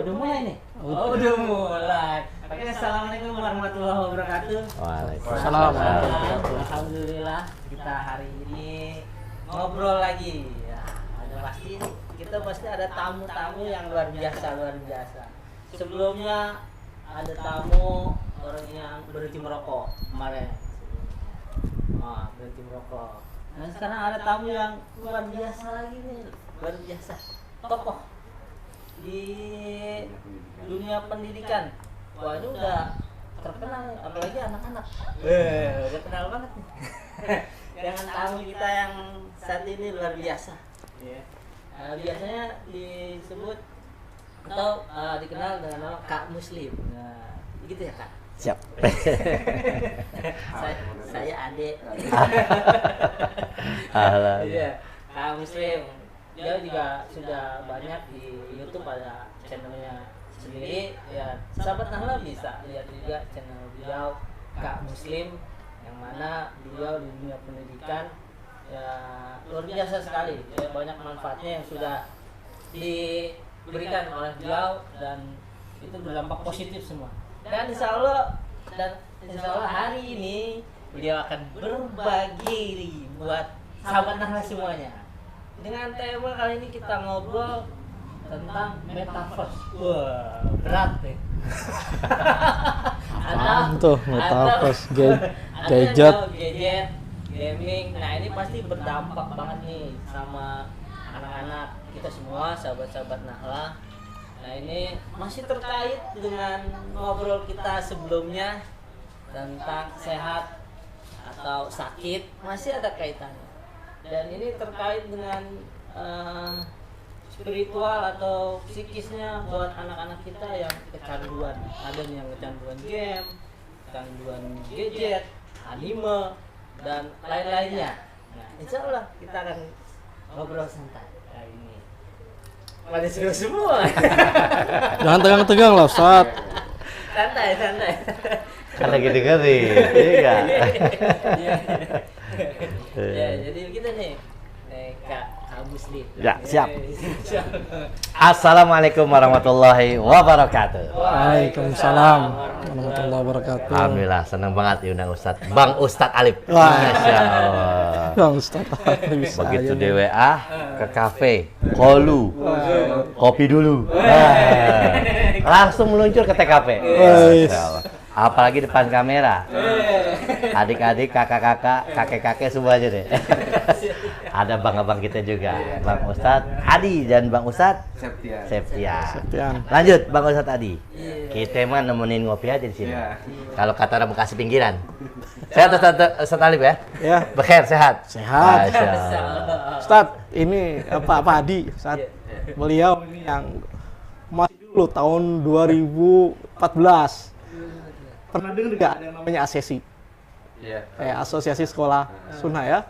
Udah mulai nih? Oh, udah mulai. Oke, assalamualaikum warahmatullahi wabarakatuh. Waalaikumsalam. Alhamdulillah kita hari ini ngobrol lagi. Ya, kita pasti ada tamu-tamu yang luar biasa. Sebelumnya ada tamu orang yang berhenti merokok kemarin. Berhenti merokok. Nah, sekarang ada tamu yang luar biasa lagi nih, luar biasa. Tokoh di dunia pendidikan. Wah, ini udah terkenal, apalagi anak-anak. Udah kenal banget nih. Dengan tamu kita yang saat ini luar biasa. Biasanya disebut atau dikenal dengan nama Kak Muslim. Nah, gitu ya Kak? Siap. saya Ade. Iya, Kak Muslim. Dia juga sudah banyak di YouTube, ada channelnya sendiri. Ya, sahabat Nahla bisa lihat juga channel beliau Kak Muslim, yang mana beliau di dunia pendidikan ya luar biasa sekali. Ya, banyak manfaatnya yang sudah diberikan oleh beliau dan itu berdampak positif semua. Dan insya Allah hari ini beliau akan berbagi buat sahabat Nahla semuanya. Dengan tema kali ini kita ngobrol tentang metaverse. Wah, berat nih. Apaan tuh metaverse? Gadget, gaming. Nah, ini pasti berdampak banget nih sama anak-anak kita semua, sahabat-sahabat Nahla. Nah, ini masih terkait dengan ngobrol kita sebelumnya tentang sehat atau sakit, masih ada kaitannya. Dan ini terkait dengan spiritual atau psikisnya buat anak-anak kita yang kecanduan. Ada yang kecanduan game, kecanduan gadget, anime, dan lain-lainnya. Nah, insya Allah kita akan ngobrol santai kali ini. Pada seru semua. jangan tegang-tegang lah, Ustaz. Santai. Kan lagi dengerin, iya. Ya, jadi kita nih, Kak Muslim. Ya, siap. Assalamualaikum warahmatullahi wabarakatuh. Waalaikumsalam warahmatullahi wabarakatuh. Alhamdulillah, senang banget diundang Bang Ustadz Alif. Wah. Masya Allah. Bang Ustaz, bisa Begitu aja nih. DWA ke kafe, kolu, kopi dulu. Langsung meluncur ke TKP. Masya Allah. Apalagi depan kamera. Adik-adik, kakak-kakak, kakek-kakek semua aja deh. Ada bang-abang kita juga, Bang Ustadz Adi dan Bang Ustadz Septian. Lanjut, Bang Ustadz Adi. Kita mah nemenin ngopi aja di sini. Kalau kata orang Bekasi pinggiran. Sehat Ustadz Alif ya? Ya, Bekhair, sehat. sehat. Masya Allah. Ustaz, ini Pak Adi, saat beliau ini yang masih dulu tahun 2014. Pernah dengar nggak ada yang namanya ASESI? Iya. Asosiasi Sekolah Sunnah ya.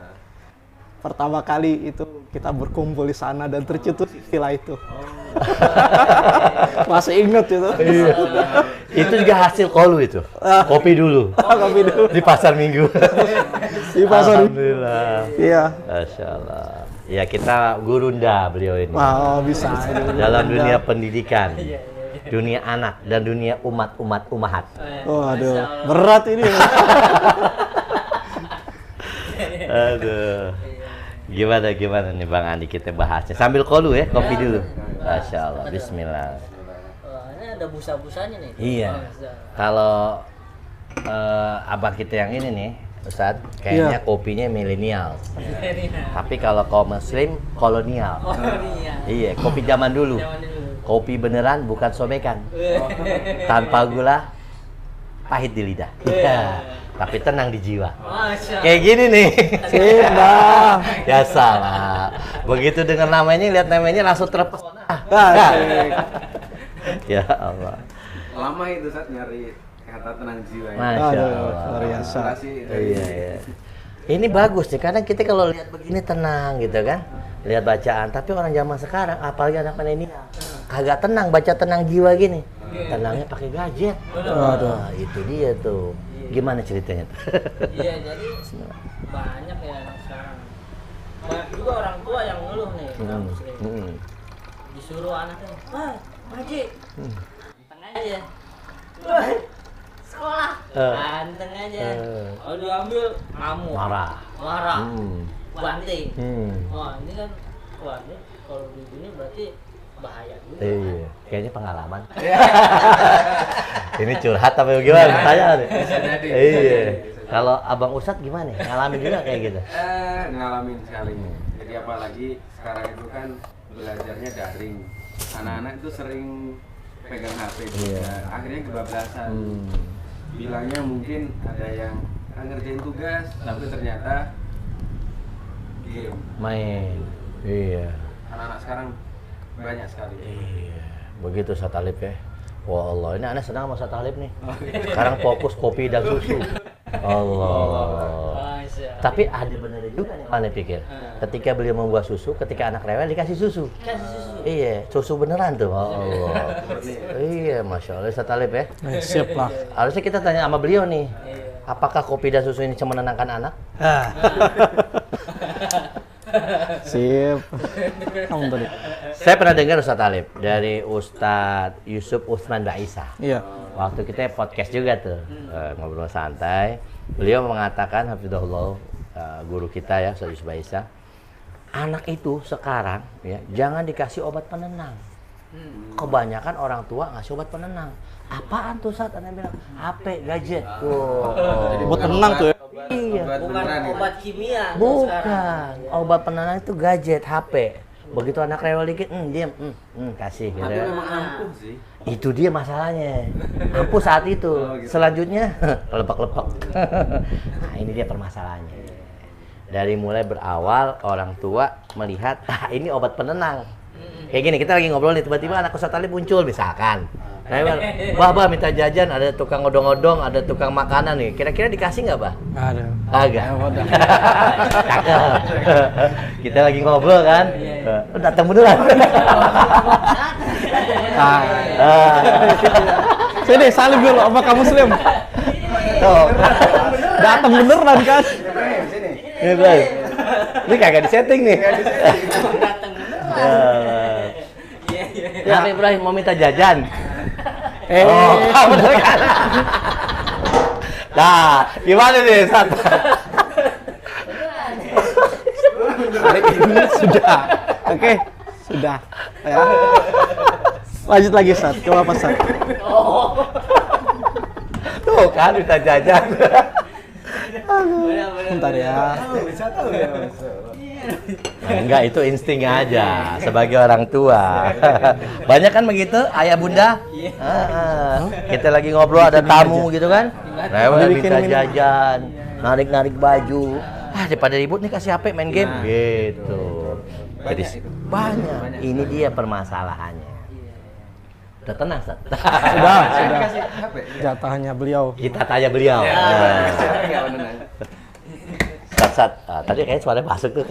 Pertama kali itu kita berkumpul di sana dan tercetus istilah itu. Masih inget itu. Iya. Itu juga hasil kolu itu. Kopi dulu. Kopi dulu. Di pasar Minggu. Di pasar. Alhamdulillah. Iya. Masya Allah. Ya, kita gurunda beliau ini. Wow, bisa. Dalam dunia pendidikan, dunia anak, dan dunia umat-umahat. Oh, aduh. Berat ini. Aduh. Gimana nih Bang Andi, kita bahasnya sambil kolu ya, kopi dulu. Masya Allah. Bismillah. Ini ada busa-busanya nih. Iya. Kalau abang kita yang ini nih, Ustadz, kayaknya kopinya milenial. Tapi kalau kaum muslim, kolonial. Iya, kopi zaman dulu. Kopi beneran, bukan sobekan. Tanpa gula, pahit di lidah. Iya. Tapi tenang di jiwa. Kayak gini nih. Bang. Ya salah. Begitu dengan namanya, lihat namanya langsung terpesona. Ya Allah. Lama itu saat nyari kata tenang jiwa. Masya Aduh, Allah. luar biasa. Iya. Ini bagus nih, kadang kita kalau lihat begini tenang gitu kan, lihat bacaan. Tapi orang zaman sekarang, apalagi anak milenial, kagak tenang, baca tenang jiwa gini. Tenangnya pakai gadget. Nah, itu dia tuh. Gimana ceritanya? Iya, jadi banyak ya anak sekarang. Banyak juga orang tua yang ngeluh nih, Kak Muslim. Disuruh anaknya, Haji, anteng aja. Wah, sekolah, anteng aja. Kalau diambil ngamuk, marah, banting. Wah ini kan, wah ini kalau di sini berarti bahaya juga. Iya, kayaknya pengalaman. Ini curhat apa gimana? Tanya nih. Iya. Kalau Abang Ustadz gimana? Ngalamin juga kayak gitu? Ngalamin sekali. Jadi apalagi sekarang itu kan belajarnya daring. Anak-anak itu sering pegang HP. Akhirnya kebablasan. Bilangnya mungkin ada yang ngerjain tugas, tapi ternyata game. Main. Iya. Anak-anak sekarang banyak sekali. Iya. Begitu Ustadz Talib ya. Wah Allah, ini aneh senang sama Ustadz Talib nih. Sekarang fokus kopi dan susu. Allah. Tapi ada benernya juga nih aneh pikir. Ketika beliau membuat susu, ketika anak rewel dikasih susu. Iya, susu beneran tuh. Allah. Iya, Masya Allah Ustadz Talib ya. Siap lah. Harusnya kita tanya sama beliau nih. Apakah kopi dan susu ini cuma menenangkan anak? Sip. Kamu tadi. Saya pernah dengar Ustadz Talib dari Ustadz Yusuf Utsman Baisa. Iya. Waktu kita podcast juga tuh, ngobrol santai. Beliau mengatakan, hafizahullah, guru kita ya, Ustadz Yusuf Baisa, anak itu sekarang ya jangan dikasih obat penenang. Kebanyakan orang tua ngasih obat penenang. Apaan tuh Ustadz? Anda bilang HP, gadget. Buat tenang tuh ya. Iya. Bukan obat kimia. Bukan. Obat penenang itu gadget, HP. Begitu anak rewel dikit, diam, kasih gitu. Tapi memang ampuh sih. Itu dia masalahnya. Ampuh saat itu. Gitu. Selanjutnya lepak-lepak. Nah, ini dia permasalahannya. Dari mulai berawal orang tua melihat, ini obat penenang. Kayak gini, kita lagi ngobrol nih, tiba-tiba anak Ustadz Talib muncul misalkan. Bah, minta jajan, ada tukang odong-odong, ada tukang makanan nih. Kira-kira dikasih nggak, Bah? Ada. Agak. Cakep. Kita lagi ngobrol kan. Datang beneran. Sini, salim dulu sama kamu Muslim. Tuh. Datang beneran kan? Ini Bray. Ini kagak disetting nih. Ya, Ibrahim mau minta jajan. Bener kan? Nah, gimana nih, Sat? Sudah. Oke, sudah. Ya. Lanjut lagi, Sat. Coba apa, Sat? Tuh kan minta jajan. Bentar ya. Nah, enggak, itu insting aja sebagai orang tua. Banyak kan begitu, ayah bunda? Kita lagi ngobrol ada tamu gitu kan? Rewel minta jajan, narik-narik baju. Daripada ribut nih kasih HP main game gitu. Jadi banyak. Ini dia permasalahannya. Udah tenang, Sat? Sudah. Jatahnya beliau. Kita tanya beliau. Sat, tadi kayaknya suaranya masuk tuh.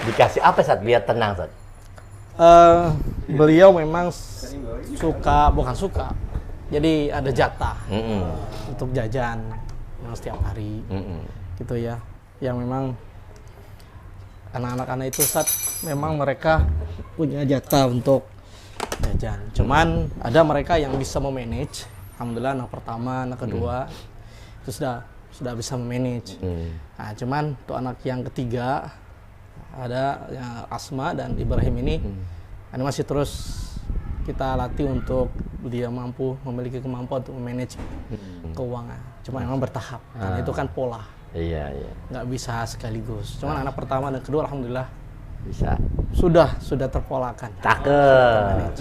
Dikasih apa, Sat, biar tenang, Sat? Beliau memang bukan suka. Jadi ada jatah untuk jajan setiap hari. Gitu ya. Yang memang anak-anak itu, Sat, memang mereka punya jatah untuk jajan. Cuman ada mereka yang bisa memanage. Alhamdulillah anak pertama, anak kedua itu sudah bisa memanage. Nah, cuman untuk anak yang ketiga ada ya, Asma dan Ibrahim ini masih terus kita latih untuk dia memiliki kemampuan untuk memanage keuangan. Cuma memang bertahap. Karena itu kan pola. Iya. Nggak bisa sekaligus. Cuman anak pertama dan kedua alhamdulillah Bisa. Sudah terpolakan. Cakep.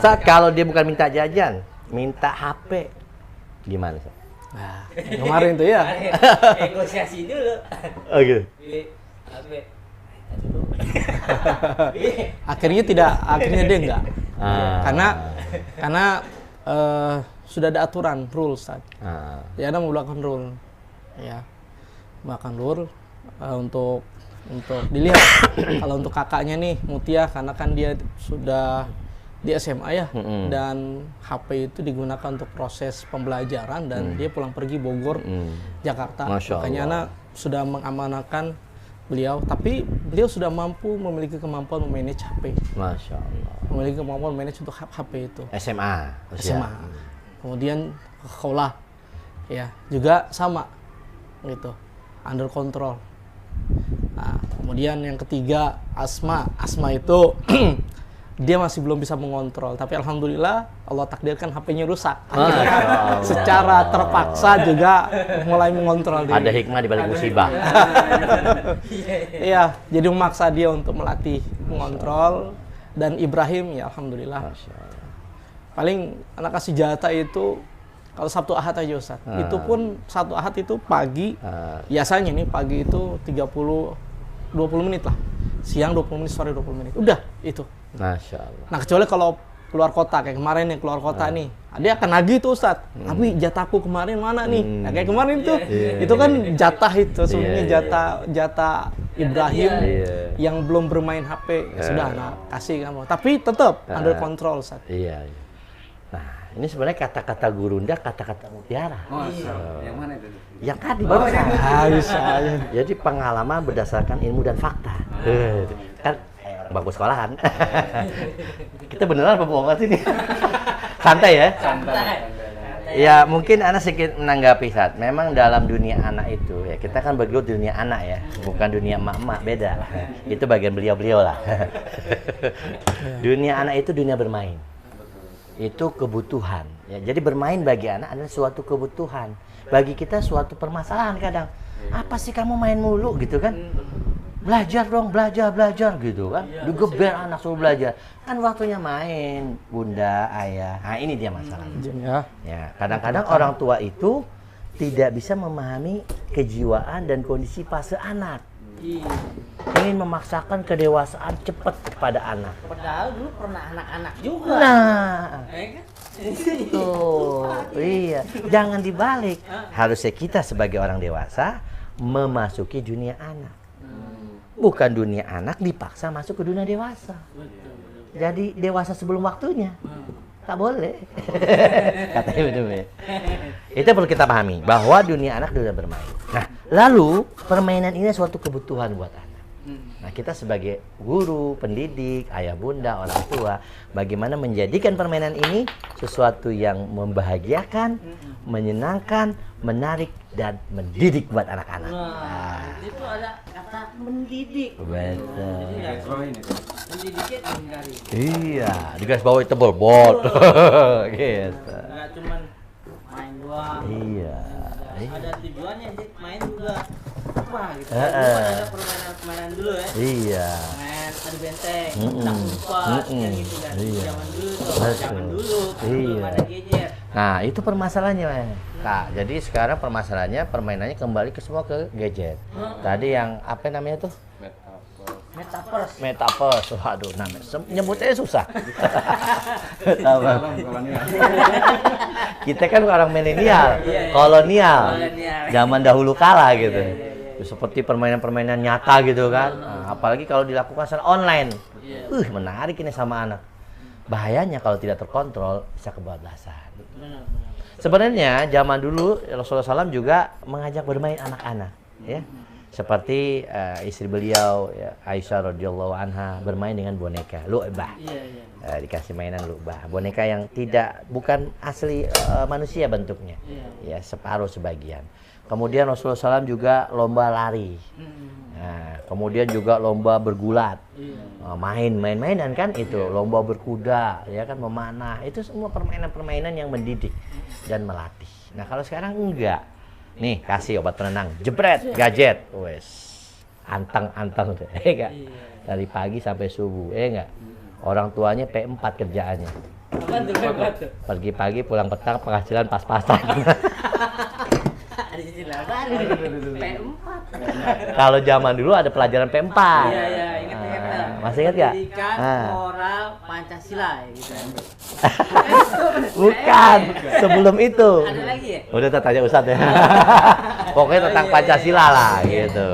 Saat kalau dia bukan minta jajan, minta HP, gimana, Sat? Nah, kemarin tuh ya. Negosiasi dulu. Oke. HP. Akhirnya dia enggak. Karena sudah ada aturan, rules, Sat. Ya, ada melakukan rule. Ya. Bahkan rule untuk dilihat. Kalau untuk kakaknya nih Mutia, karena kan dia sudah di SMA ya, dan HP itu digunakan untuk proses pembelajaran dan dia pulang pergi Bogor, Jakarta. Makanya anak sudah mengamanahkan beliau, tapi beliau sudah mampu memiliki kemampuan memanage HP, Masya Allah. memiliki kemampuan manage untuk HP itu. SMA. usia. SMA. Kemudian ke sekolah, ya juga sama, gitu, under control. Nah, kemudian yang ketiga asma itu dia masih belum bisa mengontrol, tapi alhamdulillah Allah takdirkan HP-nya rusak. Akhirnya secara terpaksa juga mulai mengontrol diri. Ada hikmah di balik musibah. Iya, jadi memaksa dia untuk melatih mengontrol. Dan Ibrahim ya alhamdulillah. Masya Allah. Paling anak kasih jatah itu kalau Sabtu Ahad aja Ustaz. Itu pun Sabtu Ahad itu pagi, biasanya nih pagi itu 20 menit lah. Siang 20 menit, sore 20 menit. Udah, itu. Masya Allah. Nah, kecuali kalau keluar kota, kayak kemarin nih keluar kota nih. Dia akan nagih tuh Ustaz. Tapi jatahku kemarin mana nih? Nah, kayak kemarin tuh. Itu kan jatah itu. Sebenarnya jatah Ibrahim yang belum bermain HP. Ya sudah, nah, kasih kamu. Tapi tetap under control Ustaz. Iya. Nah, ini sebenarnya kata-kata gurunda, kata-kata mutiara. Yang mana itu? Yang tadi barusan. Bisa. Jadi pengalaman berdasarkan ilmu dan fakta. Kan bangku sekolahan. Kita beneran apa bohongan sih nih? Santai ya? Santai. Ya mungkin Ana sedikit menanggapi saat. Memang dalam dunia anak itu ya kita kan bergelut di dunia anak ya, bukan dunia emak-emak, beda. Itu bagian beliau-beliau lah. Dunia anak itu dunia bermain. Itu kebutuhan. Ya, jadi bermain bagi anak adalah suatu kebutuhan. Bagi kita suatu permasalahan kadang. Apa sih kamu main mulu gitu kan? Belajar dong, belajar gitu kan. Digeber anak suruh belajar. Kan waktunya main, bunda, ayah. Nah, ini dia masalahnya. Ya, kadang-kadang orang tua itu tidak bisa memahami kejiwaan dan kondisi fase anak. Ingin memaksakan kedewasaan cepat kepada anak. Padahal dulu pernah anak-anak juga. Nah, kan? tuh, iya. Jangan dibalik. Harusnya kita sebagai orang dewasa memasuki dunia anak. Bukan dunia anak dipaksa masuk ke dunia dewasa. Jadi dewasa sebelum waktunya. Tak boleh. Katanya betul ya. Itu perlu kita pahami bahwa dunia anak sudah bermain. Nah, lalu permainan ini suatu kebutuhan buat anak. Nah, kita sebagai guru, pendidik, ayah bunda, orang tua, bagaimana menjadikan permainan ini sesuatu yang membahagiakan, menyenangkan, menarik, dan mendidik buat anak-anak. Nah, itu ada kata mendidik. Betul. Mendidiknya tinggali. Iya, di garis bawah tebal bot. Gitu. Nggak cuman main doang. Iya. Ada tujuannya, Dik. Main juga apa gitu. Ada permainan dulu ya. Iya. Main adu benteng, tak lupa, yang itu dan zaman dulu tuh, zaman dulu. Belum ada gadget. Nah, itu permasalahannya, Kak. Jadi sekarang permasalahannya permainannya kembali ke semua ke gadget. Tadi yang apa namanya tuh? Metaverse. Waduh, namanya nyebutnya susah. Kita kan orang milenial, kolonial, zaman dahulu kala gitu. Seperti permainan-permainan nyata gitu kan. Nah, apalagi kalau dilakukan secara online. Menarik ini sama anak. Bahayanya kalau tidak terkontrol bisa kebablasan. Sebenarnya zaman dulu Rasulullah SAW juga mengajak bermain anak-anak, ya. Seperti istri beliau ya, Aisyah radhiyallahu anha bermain dengan boneka lu'bah. Dikasih mainan lu'bah, boneka yang bukan asli manusia bentuknya. Ya, separuh sebagian. Kemudian Rasulullah SAW juga lomba lari. Nah, kemudian juga lomba bergulat. Main-mainan kan itu, lomba berkuda, ya kan, memanah. Itu semua permainan-permainan yang mendidik dan melatih. Nah, kalau sekarang enggak. Nih, kasih obat penenang, jebret, gadget, wes, antang tuh, enggak? Dari pagi sampai subuh, enggak? Orang tuanya P4 kerjaannya. Pergi pagi, pulang petang, penghasilan pas-pasan. Kalau zaman dulu ada pelajaran P4. Iya, ingat. Masih ingat nggak? Pendidikan moral Pancasila ya gitu. Bukan, sebelum itu. Ada lagi ya? Udah tanya Ustadz ya. Pokoknya tentang Pancasila lah gitu.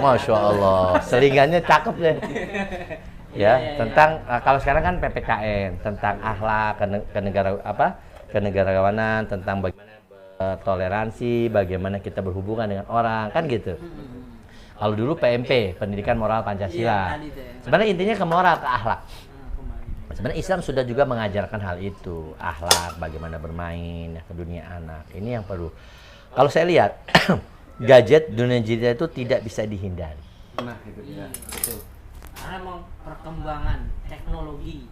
Masya Allah, selingannya cakep deh. Ya, tentang kalau sekarang kan PPKN, tentang akhlak, kenegarawanan, tentang bagaimana toleransi, bagaimana kita berhubungan dengan orang, kan gitu. Kalau dulu PMP, Pendidikan Moral Iya, Pancasila. tadi tuh ya. Sebenarnya intinya ke moral, ke akhlak. Kembali. Sebenarnya Islam sudah juga mengajarkan hal itu, akhlak, bagaimana bermain, ya, ke dunia anak. Ini yang perlu. Kalau saya lihat, gadget dunia digital itu tidak bisa dihindari. Nah, itu dia. Betul. Karena emang perkembangan teknologi.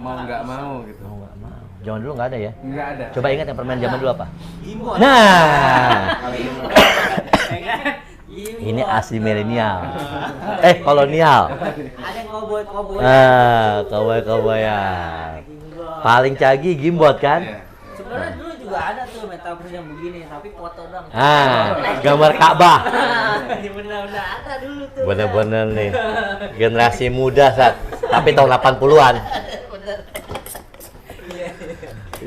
Mau nggak mau gitu. Mau nggak mau. Zaman dulu nggak ada ya. Nggak ada. Coba ingat yang permainan zaman dulu apa? Gimbal. Nah, Ya kan? Gimbal. ini asli milenial. Kolonial. Ada yang cowboy. Cowboy ya. Gimbal. Paling canggih gimbot kan? Iya. Sebenarnya dulu juga ada tuh metaverse yang begini, tapi foto dong. Gambar Ka'bah. Benar-benar ada dulu tuh. Bener-bener nih. Generasi muda, Sat. Tapi tahun 80-an. Bener. Iya.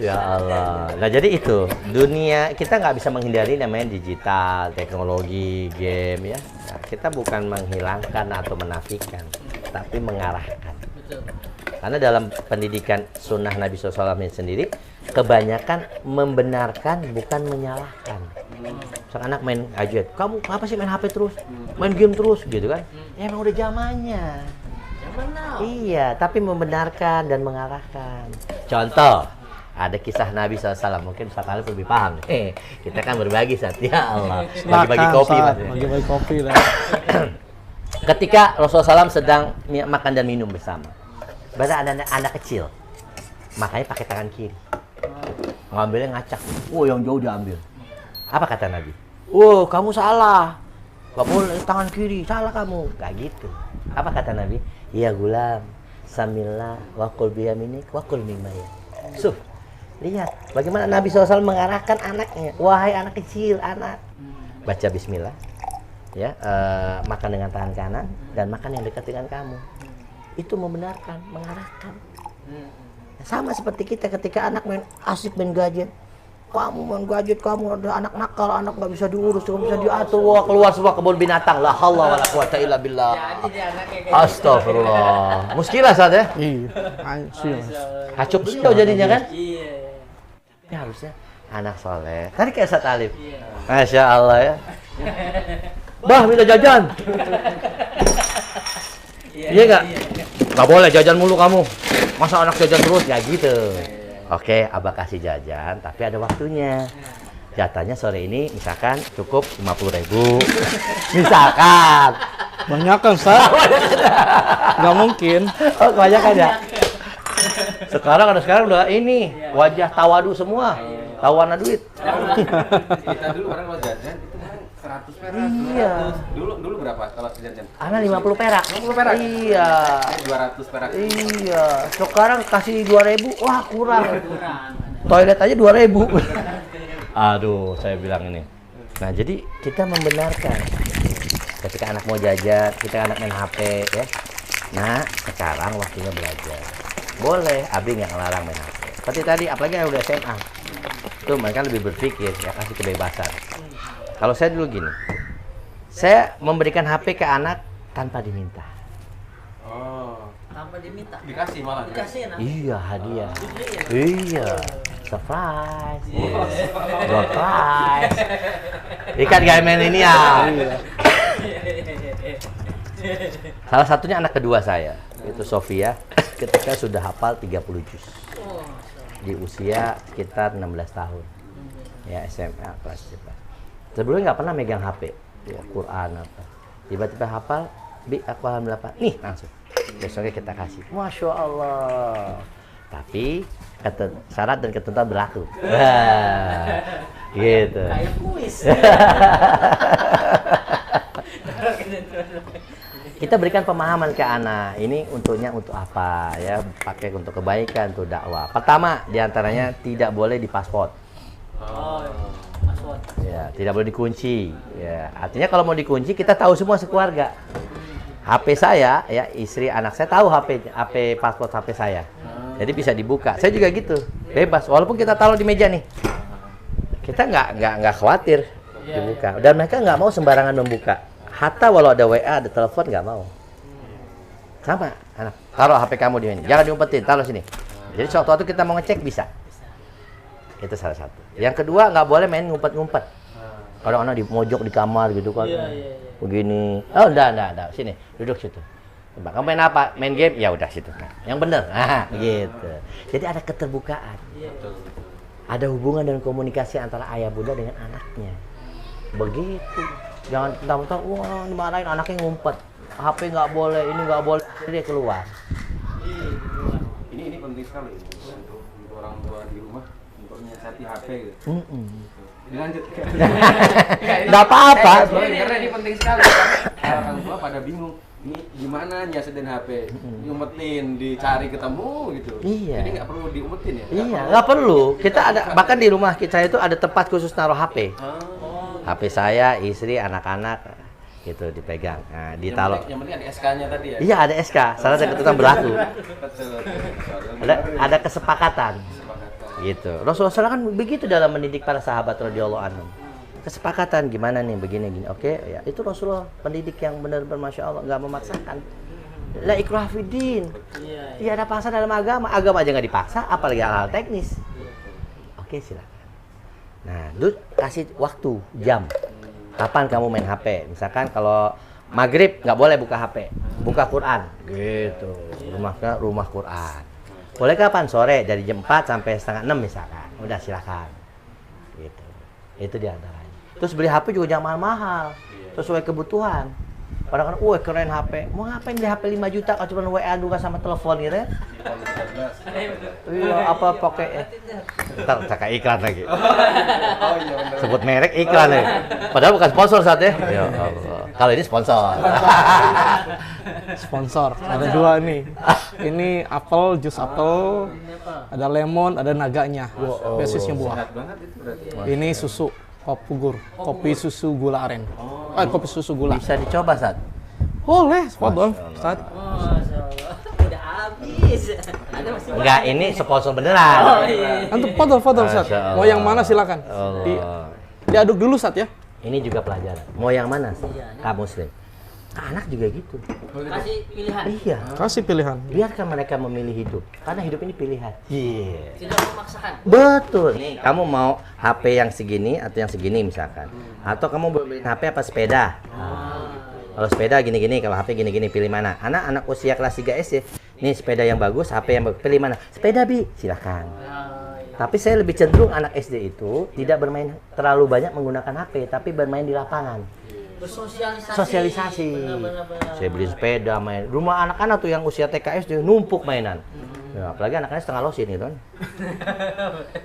Ya Allah. Nah jadi itu, dunia kita nggak bisa menghindari namanya digital, teknologi, game ya. Nah, kita bukan menghilangkan atau menafikan, tapi mengarahkan. Betul. Karena dalam pendidikan sunnah Nabi SAW sendiri, kebanyakan membenarkan bukan menyalahkan. Misal anak main gadget, kamu apa sih main HP terus, main game terus gitu kan? Ya emang udah zamannya. Zaman now. Iya, tapi membenarkan dan mengarahkan. Contoh, ada kisah Nabi SAW, mungkin Ustaz Alif lebih paham. Kita kan berbagi, Sat. Ya Allah. Bagi-bagi kopi, Mas. Bagi-bagi kopi lah. Ketika Rasulullah SAW sedang makan dan minum bersama, ada anak kecil, makanya pakai tangan kiri. Ngambilnya ngacak. Yang jauh diambil. Apa kata Nabi? Kamu salah. Kamu tangan kiri, salah kamu. Gak gitu. Apa kata Nabi? Ya gulam, samillah wa qul biyaminik wa qul mimma ya. Lihat bagaimana Nabi SAW mengarahkan anaknya. Wahai anak kecil, anak. Baca bismillah. Ya, makan dengan tangan kanan dan makan yang dekat dengan kamu. Itu membenarkan, mengarahkan. Sama seperti kita ketika anak asik main gadget. Kamu main gadget, kamu ada anak nakal, anak nggak bisa diurus, nggak bisa diatur. Wah, keluar semua kebun binatang. La haula wala quwata illa billah. Jadi anaknya kayak gitu. Astagfirullah. Muskilah saat ya. Iya, anjir. Hacup sio jadinya kan? Iya. Tapi harusnya anak soleh. Tadi kayak Ustaz Alif. Iya. Masya Allah ya. Bah, minta jajan. Iya nggak? Nggak boleh jajan mulu kamu. Masa anak jajan terus? Ya gitu. Oke, Abah kasih jajan, tapi ada waktunya. Jatahnya sore ini misalkan cukup 50.000. Misalkan. Banyak kan, Ustaz? Nggak mungkin. Oh, kebanyakan ya? Sekarang udah ini wajah tawadu semua. Tawana duit. Kita dulu orang kalau jajan itu kan 100 perak. Iya. 200. Dulu berapa kalau jajan? Ana 50 perak. 50 perak? Iya. 200 perak. Iya. Sekarang kasih 2.000, wah kurang. Kurang. Toilet aja 2.000. Aduh, saya bilang ini. Nah, jadi kita membenarkan. Ketika anak mau jajan, ketika anak main HP ya. Nah, sekarang waktunya belajar. Boleh, Abi nggak ngelarang main HP. Seperti tadi, apalagi yang udah SMA. Itu mereka lebih berpikir, ya kasih kebebasan. Kalau saya dulu gini, saya memberikan HP ke anak tanpa diminta. Oh, Tanpa diminta. dikasih malah. Dikasih ya. Iya, hadiah. Dibeliin. Iya, surprise. Surprise. Ikan gaya milenial. Salah satunya anak kedua saya, itu Sofia, ketika sudah hafal 30 juz. Oh, Di usia sekitar 16 tahun. Ya, SMA kelas 4. Sebelumnya nggak pernah megang HP, ya, Quran apa. Tiba-tiba hafal, aku alhamdulillah Pak. Nih, langsung. Besoknya kita kasih. Masya Allah. Tapi syarat dan ketentuan berlaku. Gitu. kayak kuis. Kita berikan pemahaman ke anak. Ini untuknya untuk apa? Ya, pakai untuk kebaikan, untuk dakwah. Pertama, diantaranya tidak boleh dipaspor. Oh, password. Ya, tidak boleh dikunci. Ya, artinya kalau mau dikunci kita tahu semua sekeluarga. HP saya, ya istri anak saya tahu HP paspor HP saya. Jadi bisa dibuka. Saya juga gitu, bebas. Walaupun kita taruh di meja nih, kita nggak khawatir dibuka. Dan mereka nggak mau sembarangan membuka. Hatta walau ada WA, ada telepon nggak mau. Sama, anak. Taruh HP kamu di sini. Jangan diumpetin, taruh sini. Jadi suatu-suatu kita mau ngecek bisa. Itu salah satu. Yang kedua, nggak boleh main ngumpet-ngumpet. Kadang anak di mojok di kamar gitu kan. Iya. begini. Oh, enggak. Sini, duduk situ. Coba, kamu main apa? Main game? Ya udah situ kan. Yang bener. Gitu. Jadi ada keterbukaan. Ada hubungan dan komunikasi antara ayah bunda dengan anaknya. Begitu. Jangan mentang-mentang, wah dimarahin anaknya ngumpet. HP nggak boleh, ini nggak boleh. Dia keluar. Ini penting sekali untuk orang tua di rumah untuk menyiasati HP gitu. Dilanjut. Nggak apa-apa. Karena ini penting sekali. Orang tua pada bingung. Ini gimana nyiasatin HP? Diumetin, dicari ketemu gitu. Iya. Jadi nggak perlu diumetin ya? Iya, nggak perlu. Kita ada, bahkan di rumah kita itu ada tempat khusus naruh HP. HP saya, istri, anak-anak gitu dipegang. Nah, ditaruh. Yang penting ada SK-nya tadi ya? Iya, ada SK. Salah satu ketentuan berlaku. Ada kesepakatan. Gitu. Rasulullah SAW kan begitu dalam mendidik para sahabat radhiyallahu anhum. Kesepakatan gimana nih begini gini. Oke, ya itu Rasulullah pendidik yang benar-benar masya Allah nggak memaksakan. La ikrah fiddin. Iya, ada paksa dalam agama. Agama aja nggak dipaksa, apalagi hal-hal teknis. Oke, silakan. Nah, lu kasih waktu, jam. Kapan kamu main HP? Misalkan kalau maghrib nggak boleh buka HP, buka Quran. Gitu. Rumah Quran. Boleh kapan? Sore dari jam 4 sampai setengah 6 misalkan. Udah silakan. Gitu. Itu diantaranya. Terus beli HP juga jangan mahal-mahal. Sesuai kebutuhan. Kadang-kadang, wah keren HP. Mau ngapain beli HP 5 juta kalau cuma WA juga sama telepon gitu ya? Iya, apa pakai ntar cakap iklan lagi. Oh iya benar. Sebut merek iklan nih. Padahal bukan sponsor saat ya. Ya Allah. Kalau ini sponsor. Sponsor. Ada dua nih. Ini apel, jus apel, ada lemon, ada naganya. Basisnya buah. Sehat banget itu berarti. Ini susu kopi susu gula aren. Kopi susu gula. Bisa dicoba saat. Boleh, sponsor. Saat. Udah habis. Ada masih Enggak, ini sponsor beneran. Oh iya. Antum foto Sat. Masya Allah. Mau yang mana silakan. Allah. Diaduk dulu Sat ya. Ini juga pelajaran. Mau yang mana sih? Kamu Muslim. Anak juga gitu. Kasih pilihan. Iya. Kasih pilihan. Biarkan mereka memilih hidup. Karena hidup ini pilihan. Iya. Tidak memaksakan. Betul. Nih, kamu mau HP yang segini atau yang segini misalkan. Atau kamu beli HP apa sepeda? Kalau sepeda gini-gini, kalau HP gini-gini, pilih mana? Anak usia kelas 3 SD. Nih sepeda yang bagus, HP yang bagus. Pilih mana? Sepeda, Bi. Silakan. Tapi saya lebih cenderung anak SD itu tidak bermain terlalu banyak menggunakan HP, tapi bermain di lapangan. Sosialisasi. Benar. Saya beli sepeda, main. Rumah anak-anak tuh yang usia TK SD numpuk mainan. Ya, apalagi anak-anaknya setengah losin gitu kan.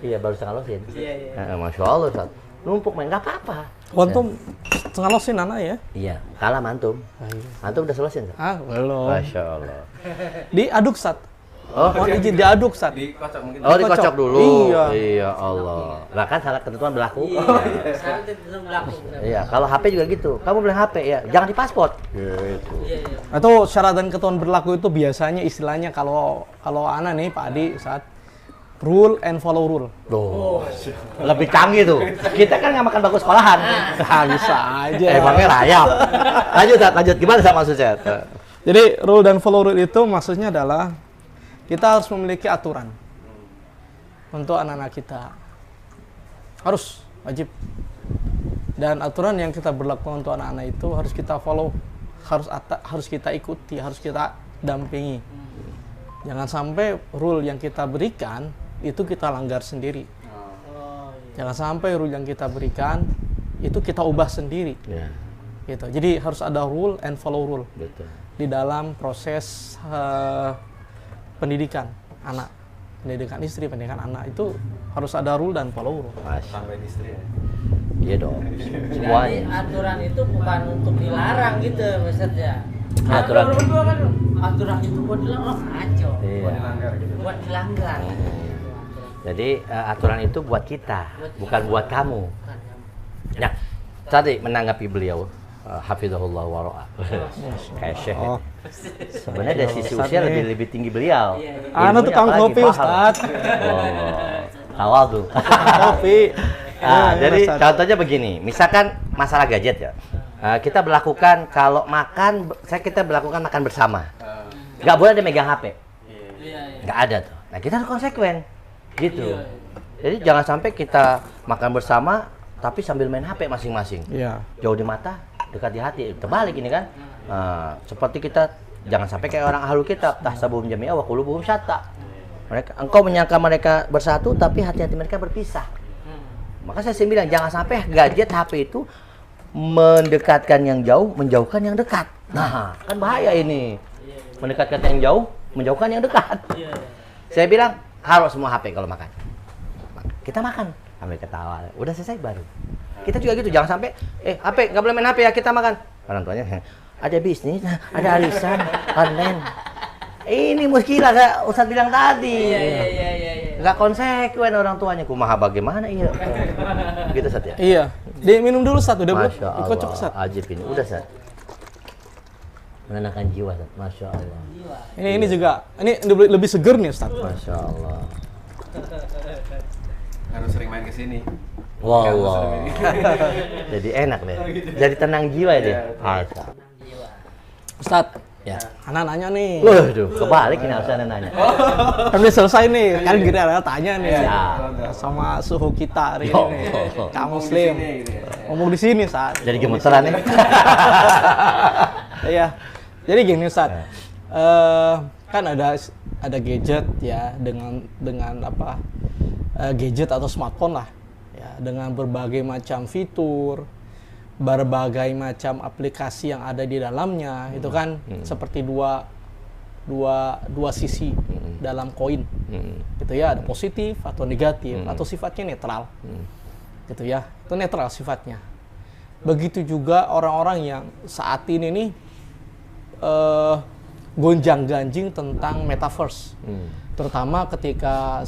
Iya, baru setengah losin. Iya. Masya Allah, Ustaz. Numpuk main, nggak apa-apa. Antum setengah losin anak ya? Iya, kalah mantum. Antum udah selesai, Ustaz? Belum. Masya Allah. Diaduk Sat. Oh, Izin diaduk Sat. Dikocok mungkin. oh dikocok dulu. Iya. Iya Allah. Bahkan salah ketentuan berlaku. Saat itu berlaku. Iya, kalau HP juga gitu. Kamu beli HP ya, jangan di paspor. Gitu. Iya. Atau syarat dan ketentuan berlaku itu biasanya istilahnya kalau anak nih Pak Adi saat rule and follow rule. Tuh, lebih canggih tuh. Kita kan nggak makan bagus sekolahan. Bisa aja. Emangnya rayap. Lanjut. Gimana Ustaz maksudnya? Jadi rule dan follow rule itu maksudnya adalah kita harus memiliki aturan untuk anak-anak kita. Harus, wajib. Dan aturan yang kita berlakukan untuk anak-anak itu harus kita follow, harus kita ikuti, harus kita dampingi. Jangan sampai rule yang kita berikan itu kita langgar sendiri. Jangan sampai rule yang kita berikan itu kita ubah sendiri. Ya, Gitu. Jadi harus ada rule and follow rule betul. di dalam proses pendidikan anak, pendidikan istri, pendidikan anak itu harus ada rule dan follow rule. Sampai istri ya. Iya dong. Jadi Semuanya. aturan itu bukan untuk dilarang gitu maksudnya. Aturan. Aturan itu buat dilarang ngaco. Iya. Dilanggar gitu. Buat dilanggar. Jadi aturan itu buat kita, bukan buat kamu. Nah, tadi menanggapi beliau, hafizahullah wa ra'ah. Kayak Syekh. Oh. Sebenarnya dari sisi usia lebih tinggi beliau. Anak tukang Ilmunya kopi apalagi, paham. Ustaz. Awal tuh. Kopi. Jadi contohnya begini, misalkan masalah gadget ya. Kita berlakukan kalau makan, kita berlakukan makan bersama. Nggak boleh ada megang HP. Nggak ada tuh. Nah kita harus konsekuen, gitu. Jadi jangan sampai kita makan bersama, tapi sambil main HP masing-masing. Iya. Jauh di mata, dekat di hati. Terbalik ini kan. Seperti kita jangan sampai kayak orang ahlul kitab, tahsabuhum jami'a wa qulubuhum syatta. Engkau menyangka mereka bersatu tapi hati-hati mereka berpisah. Maka saya bilang jangan sampai gadget HP itu mendekatkan yang jauh, menjauhkan yang dekat. Nah, kan bahaya ini. Mendekatkan yang jauh, menjauhkan yang dekat. Saya bilang harus semua HP kalau makan. Kita makan sambil ketawa. Udah selesai baru. Kita juga gitu, jangan sampai HP nggak boleh main HP ya, kita makan. Orang tuanya ada bisnis, ada arisan, online. Ini muskilah kayak Ustadz bilang tadi. Nggak konsekuen orang tuanya. Kumaha bagaimana iya. Gitu Ustadz ya? Iya. Dia minum dulu Ustadz, udah belum? Masya Allah. Kocok Ustadz. Ajib ini. Udah Ustadz. Menenangkan jiwa Ustadz. Masya Allah. Ini juga, ini lebih seger nih Ustadz. Masya Allah. Harus sering main ke sini. Wow. Jadi enak deh. Jadi tenang jiwa ya dia. Masya Allah. Ustadz, Ya. anak nanya nih. Waduh, kebalik ini harusnya nanya. Kan udah selesai nih, kan kita ada tanya nih. Ya. Sama suhu kita hari Yo. ini nih. Kak Muslim. Ngomong di sini Ustadz. Jadi gemeteran ya. Iya. Jadi gini Ustadz. Kan ada gadget ya dengan apa? Gadget atau smartphone lah. Ya, dengan berbagai macam fitur, berbagai macam aplikasi yang ada di dalamnya. Itu kan seperti dua sisi dalam koin. Gitu ya, ada positif atau negatif atau sifatnya netral. Gitu ya. Itu netral sifatnya. Begitu juga orang-orang yang saat ini nih gonjang-ganjing tentang metaverse. Terutama ketika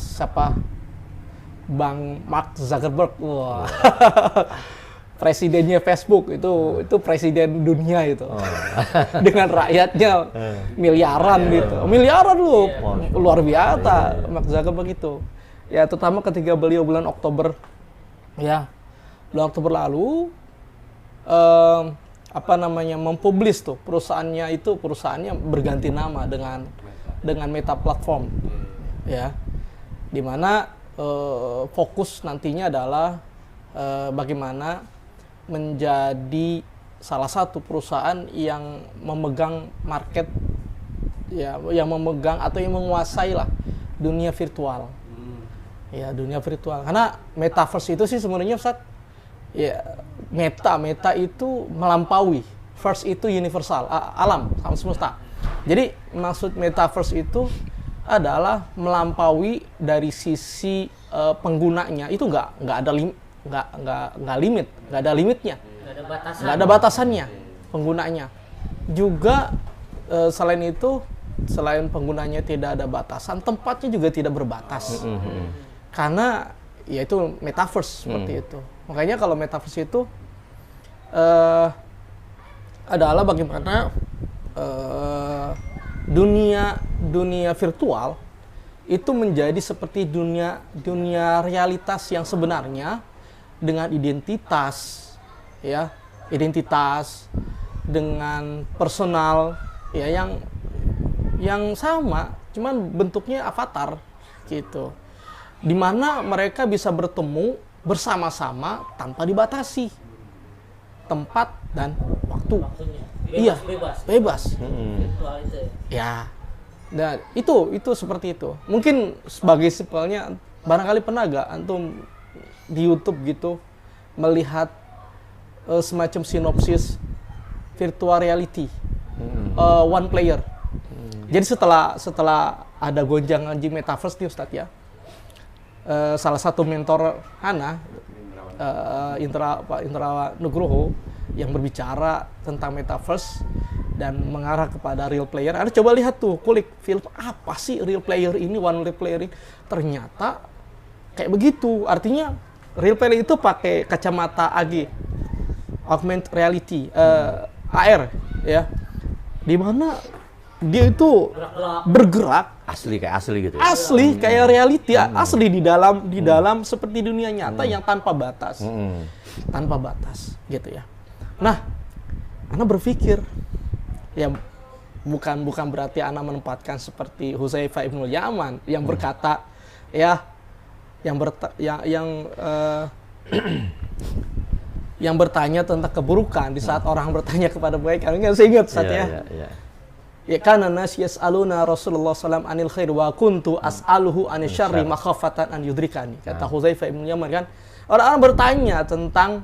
Bang Mark Zuckerberg, wah, presidennya Facebook itu presiden dunia itu, dengan rakyatnya miliaran gitu, miliaran loh, luar biasa Mark Zuckerberg itu. Ya terutama ketika beliau bulan Oktober lalu mempublish tuh perusahaannya berganti nama dengan Meta Platform, ya, dimana fokus nantinya adalah bagaimana menjadi salah satu perusahaan yang memegang market, ya, yang memegang atau yang menguasai lah dunia virtual, ya, dunia virtual. Karena metaverse itu sih sebenarnya Ustadz, ya, meta itu melampaui, first itu universal, alam sama semesta. Jadi maksud metaverse itu adalah melampaui dari sisi penggunanya, itu nggak ada limitnya, nggak ada batasannya penggunanya. Juga selain itu, selain penggunanya tidak ada batasan, tempatnya juga tidak berbatas, karena ya itu metaverse seperti itu. Makanya kalau metaverse itu adalah bagaimana dunia virtual itu menjadi seperti dunia realitas yang sebenarnya, dengan identitas dengan personal, ya, yang sama, cuman bentuknya avatar gitu, dimana mereka bisa bertemu bersama-sama tanpa dibatasi tempat dan waktu. Bebas. Ya, dan itu seperti itu. Mungkin sebagai simpelnya, barangkali pernah gak antum di YouTube gitu melihat semacam sinopsis virtual reality, one player. Jadi setelah ada gonjang-ganjing metaverse nih Ustadz ya, salah satu mentor Hana, Indra Nugroho, yang berbicara tentang metaverse dan mengarah kepada real player. Anda coba lihat tuh, kulik film apa sih real player ini, one real player ini. Ternyata kayak begitu. Artinya real player itu pakai kacamata AG, augmented reality, AR, ya, di mana dia itu bergerak Asli gitu. asli kayak reality, asli di dalam seperti dunia nyata yang tanpa batas, gitu ya. Nah, Ana berpikir, ya, bukan berarti Ana menempatkan seperti Hudzaifah ibnul Yaman yang berkata, ya, yang bertanya tentang keburukan di saat orang bertanya kepada kebaikan. Kan saya ingat Ustaz ya. Ya kana nas yas'aluna Rasulullah SAW anil khair wa kuntu as'aluhu anil syarri makhafatan an yudrikani. Kata Hudzaifah bin Yaman kan, orang-orang bertanya tentang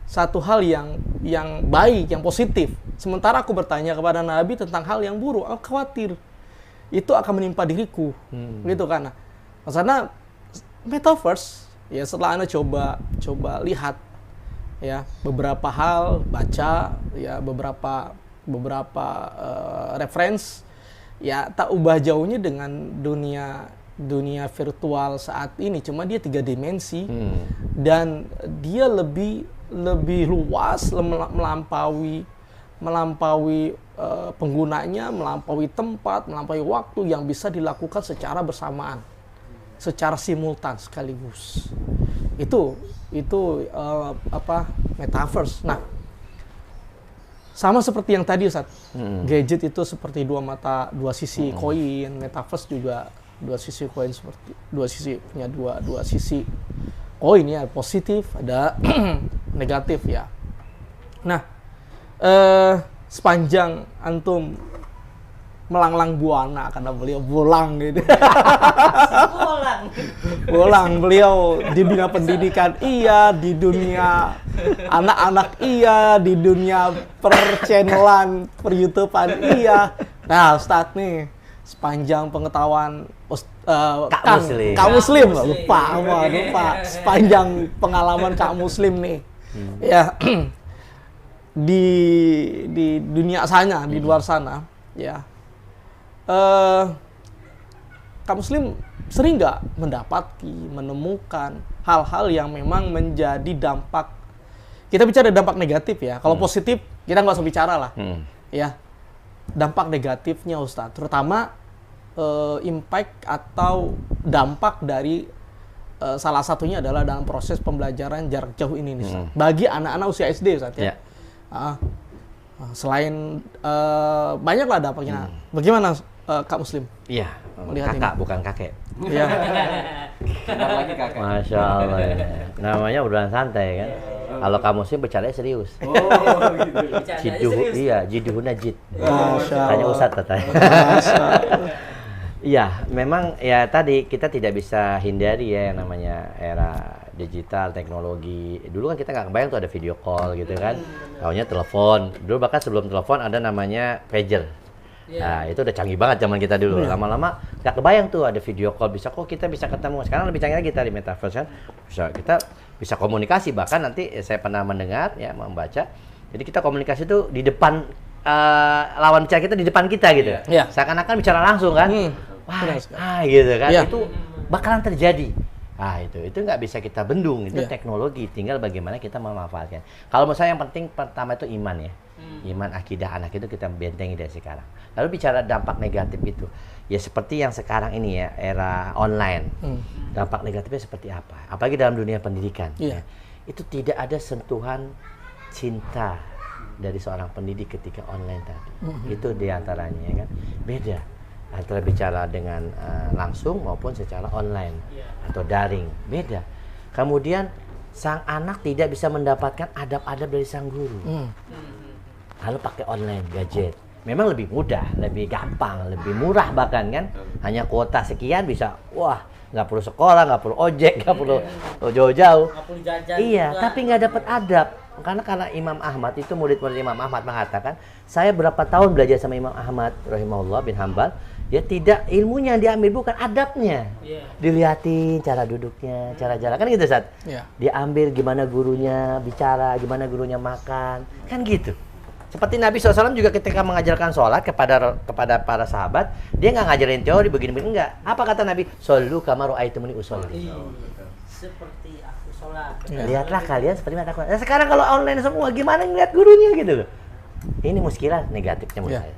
satu hal yang baik, yang positif. Sementara aku bertanya kepada Nabi tentang hal yang buruk, aku khawatir itu akan menimpa diriku. Gitu kan. Nah, maksudnya metaverse ya setelah Anda coba lihat ya beberapa hal, baca ya beberapa reference ya tak ubah jauhnya dengan dunia virtual saat ini, cuma dia 3 dimensi dan dia lebih luas, melampaui penggunanya, melampaui tempat, melampaui waktu yang bisa dilakukan secara bersamaan, secara simultan sekaligus. Itu metaverse. Nah, sama seperti yang tadi Ustaz, gadget itu seperti dua sisi koin, metaverse juga dua sisi koin, seperti punya dua sisi koin ya, positif ada negatif ya. Nah, sepanjang antum melanglang buana karena beliau bolang gitu. Bolang beliau di dunia pendidikan iya, di dunia anak-anak iya, di dunia perchannel, per-YouTubean iya. Nah, Ustadz nih sepanjang pengetahuan Kak Muslim lupa. Sepanjang pengalaman Kak Muslim nih. Ya di dunia sana, di luar sana ya. Kak Muslim sering nggak menemukan hal-hal yang memang menjadi dampak, kita bicara dampak negatif ya, kalau positif kita nggak usah bicara lah ya, dampak negatifnya Ustadz, terutama impact atau dampak dari salah satunya adalah dalam proses pembelajaran jarak jauh ini nih, bagi anak-anak usia SD Ustadz ya. Selain banyaklah dampaknya. Bagaimana Kak Muslim? Iya, melihat kakak ini? bukan kakek. Iya. Lagi kakak. Masya Allah ya. Namanya obrolan santai kan. Kalau Kak Muslim bercandanya serius. Oh, gitu. Jiduhu najid. Masya Allah. Tanya Ustadz katanya. Iya, memang ya tadi kita tidak bisa hindari ya yang namanya era digital, teknologi. Dulu kan kita nggak kebayang tuh ada video call gitu kan. Taunya telepon. Dulu bahkan sebelum telepon ada namanya pager. Nah, itu udah canggih banget zaman kita dulu. Lama-lama nggak kebayang tuh ada video call, kita bisa ketemu. Sekarang lebih canggih lagi kita di metaverse kan. Kita bisa komunikasi, bahkan nanti saya pernah mendengar ya, membaca. Jadi kita komunikasi tuh di depan lawan bicara kita, di depan kita gitu. Seakan-akan bicara langsung kan. Gitu kan. Itu bakalan terjadi. Itu nggak bisa kita bendung, itu teknologi, tinggal bagaimana kita memanfaatkan. Kalau menurut saya yang penting pertama itu iman ya. Iman, akidah anak itu kita bentengi dari sekarang. Lalu bicara dampak negatif itu, ya seperti yang sekarang ini ya, era online. Dampak negatifnya seperti apa? Apalagi dalam dunia pendidikan. Ya. Itu tidak ada sentuhan cinta dari seorang pendidik ketika online tadi. Itu diantaranya ya kan. Beda antara bicara dengan langsung maupun secara online atau daring. Beda. Kemudian sang anak tidak bisa mendapatkan adab-adab dari sang guru. Lalu pakai online gadget, memang lebih mudah, lebih gampang, lebih murah bahkan kan, hanya kuota sekian bisa, nggak perlu sekolah, nggak perlu ojek, nggak perlu jauh-jauh. Iya, tapi nggak dapat adab, karena Imam Ahmad itu murid-murid Imam Ahmad mengatakan, saya berapa tahun belajar sama Imam Ahmad rahimahullah bin Hambal, dia tidak ilmunya yang diambil, bukan adabnya. Dilihatin cara duduknya, cara jalan, kan gitu Ustaz. Diambil gimana gurunya bicara, gimana gurunya makan, kan gitu. Seperti Nabi SAW juga ketika mengajarkan sholat kepada para sahabat, dia nggak ngajarin teori begini-begini, enggak. Apa kata Nabi? Shollu kama ra'aitumuni usolli. Seperti aku sholat. Lihatlah kalian seperti aku. Nah, sekarang kalau online semua, gimana ngeliat gurunya gitu loh. Ini muskilah negatifnya menurut saya.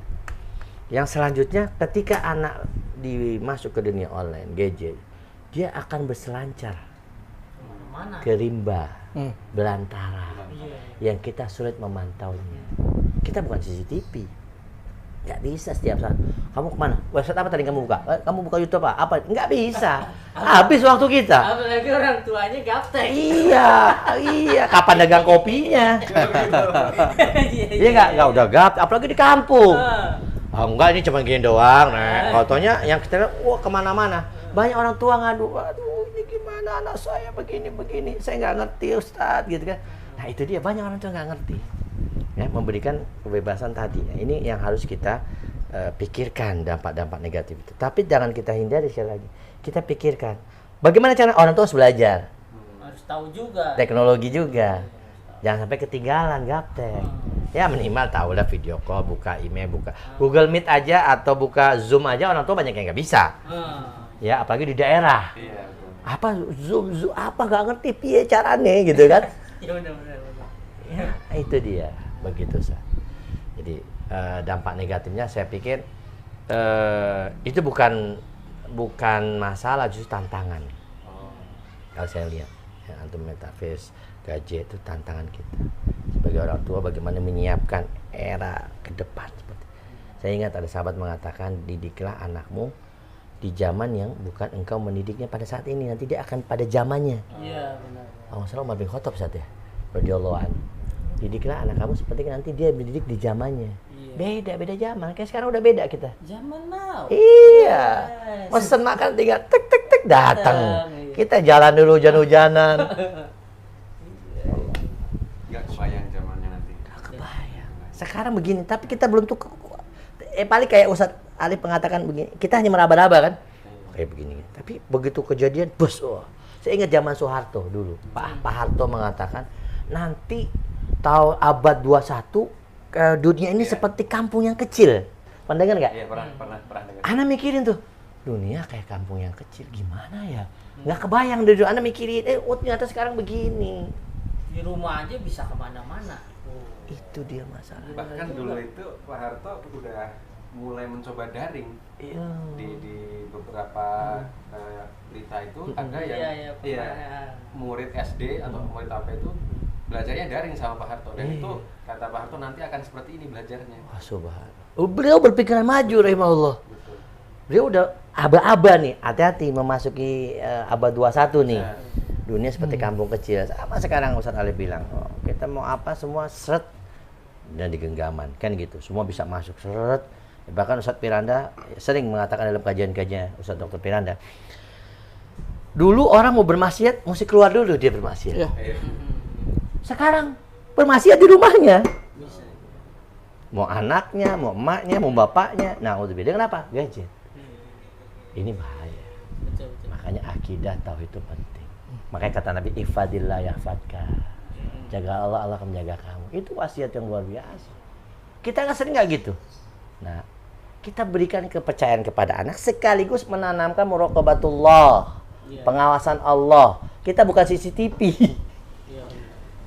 Yang selanjutnya, ketika anak masuk ke dunia online, gadget, dia akan berselancar ke rimba, belantara, yang kita sulit memantaunya. Kita bukan CCTV, Nggak bisa setiap saat. Kamu kemana? Website apa tadi kamu buka? Kamu buka YouTube apa? Nggak bisa. Habis waktu kita. Apalagi orang tuanya gaptek. Iya. Kapan dagang kopinya? Iya nggak udah gap. Apalagi di kampung. Oh, enggak, ini cuma gini doang. Nah, fotonya yang kita lihat, wah kemana-mana. Banyak orang tua ngadu, aduh ini gimana anak saya begini, saya nggak ngerti Ustadz, gitu kan. Nah itu dia, banyak orang tua nggak ngerti. Ya, memberikan kebebasan tadi. Nah, ini yang harus kita pikirkan dampak-dampak negatif itu. Tapi jangan kita hindari sekali lagi. Kita pikirkan, bagaimana cara orang tua harus belajar. Harus tahu juga. Teknologi juga. Jangan sampai ketinggalan, gaptek. Ya minimal tahu lah video call, buka email, buka Google Meet aja atau buka Zoom aja orang tua banyak yang nggak bisa. Ya apalagi di daerah. Iya. Apa Zoom apa nggak ngerti piye carane gitu kan? Ya benar. Ya itu dia begitu sah. Jadi dampak negatifnya saya pikir itu bukan masalah, justru tantangan. Kalau saya lihat ya, antum metaverse, gadget itu tantangan kita sebagai orang tua, bagaimana menyiapkan era ke depan. Seperti saya ingat ada sahabat mengatakan, didiklah anakmu di zaman yang bukan engkau mendidiknya pada saat ini, nanti dia akan pada zamannya. Iya benar. Allah SWT Umar bin Khattab saat ya, radhiyallahu anhu. Didiklah anak kamu seperti nanti dia mendidik di zamannya. Iya. Beda zaman. Kayak sekarang udah beda kita. Zaman now. Iya. Mesen makan tinggal tek datang. Iya. Kita jalan dulu hujan-hujanan. Nggak kebayang zamannya nanti. Kebayang. Sekarang begini, tapi kita belum tuh paling kayak Ustadz Ali mengatakan begini, kita hanya meraba-raba kan? Kayak begini. Tapi begitu kejadian, bos, saya ingat zaman Soeharto dulu. Pak Harto mengatakan, nanti tahun abad 21 dunia ini seperti kampung yang kecil. Pernah dengar nggak? Iya, pernah dengar. Ana mikirin tuh, dunia kayak kampung yang kecil gimana ya? Nggak kebayang dulu. Ana mikirin, ternyata sekarang begini. Di rumah aja bisa kemana-mana. Itu dia masalah. Bahkan dulu itu Pak Harto udah mulai mencoba daring. Iya. Di beberapa berita itu ada yang murid SD atau murid apa itu belajarnya daring sama Pak Harto, dan itu kata Pak Harto nanti akan seperti ini belajarnya. Wah, subhanallah. Beliau berpikiran maju, rahimahullah. Betul. Beliau udah aba-aba nih, hati-hati memasuki abad 21 nih. Dunia seperti kampung kecil. Sama sekarang Ustadz Ali bilang, kita mau apa semua seret dan digenggaman, kan gitu. Semua bisa masuk seret. Bahkan Ustadz Piranda sering mengatakan dalam kajian-kajiannya, Ustadz Dr. Piranda, dulu orang mau bermaksiat, mesti keluar dulu dia bermaksiat. Ya. Sekarang bermaksiat di rumahnya. Mau anaknya, mau emaknya, mau bapaknya. Nah, udah beda kenapa? Gadget. Ini bahaya. Betul. Makanya akidah tauhid itu penting. Makanya kata Nabi, ifadillah yahfadka. Jaga Allah, Allah akan menjaga kamu. Itu wasiat yang luar biasa. Kita nggak sering nggak gitu. Nah, kita berikan kepercayaan kepada anak sekaligus menanamkan muraqabatullah, pengawasan Allah. Kita bukan CCTV. Iya.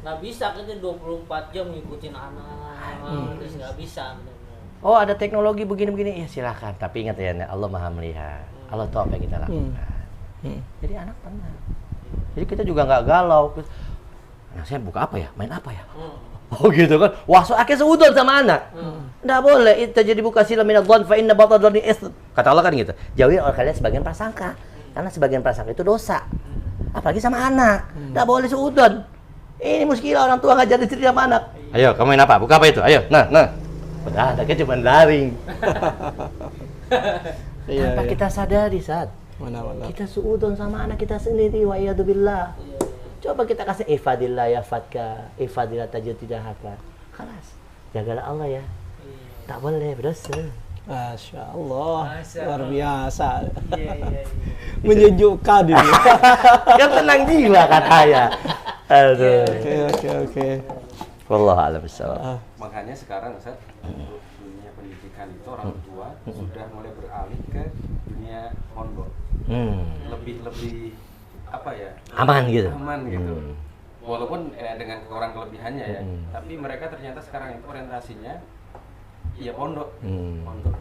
Nggak bisa kita 24 jam ngikutin anak. Terus nggak bisa. Benar-benar. Oh, ada teknologi begini-begini, ya silakan. Tapi ingat ya, Allah Maha melihat. Allah tahu apa yang kita lakukan. Jadi anak tenang. Jadi kita juga nggak galau. Anak saya buka apa ya? Main apa ya? Oh gitu kan. Wah, so akhirnya seudon sama anak. Nggak boleh. Itu jadi buka sila minad dhon fa inna batad dhoni ism. Kata Allah kan gitu. Jauhi oleh kalian sebagian prasangka. Karena sebagian prasangka itu dosa. Apalagi sama anak. Nggak boleh seudon. Ini muskilah orang tua ngajar istri sama anak. Ayo, kamu main apa? Buka apa itu? Ayo. Nah. Udah, anaknya cuma daring. Tanpa kita sadari saat Mana. kita suudon sama anak kita sendiri, wa iyadzubillah. Coba kita kasih ifadillah ya fatka, ifadillah tajatidahaka. Kelas, jagalah Allah ya. Tak boleh berdosa. Masya Allah, luar biasa. Iya. Menyejukkan ini. Kan tenang jiwa katanya. Aduh. Oke. Wallahu a'lam bishawab. Makanya sekarang Ustaz, untuk dunia pendidikan itu orang tua sudah mulai beralih ke dunia pondok. Lebih apa ya? Aman gitu. Aman gitu. Walaupun dengan kurang kelebihannya ya, tapi mereka ternyata sekarang itu orientasinya ya pondok. Pondok.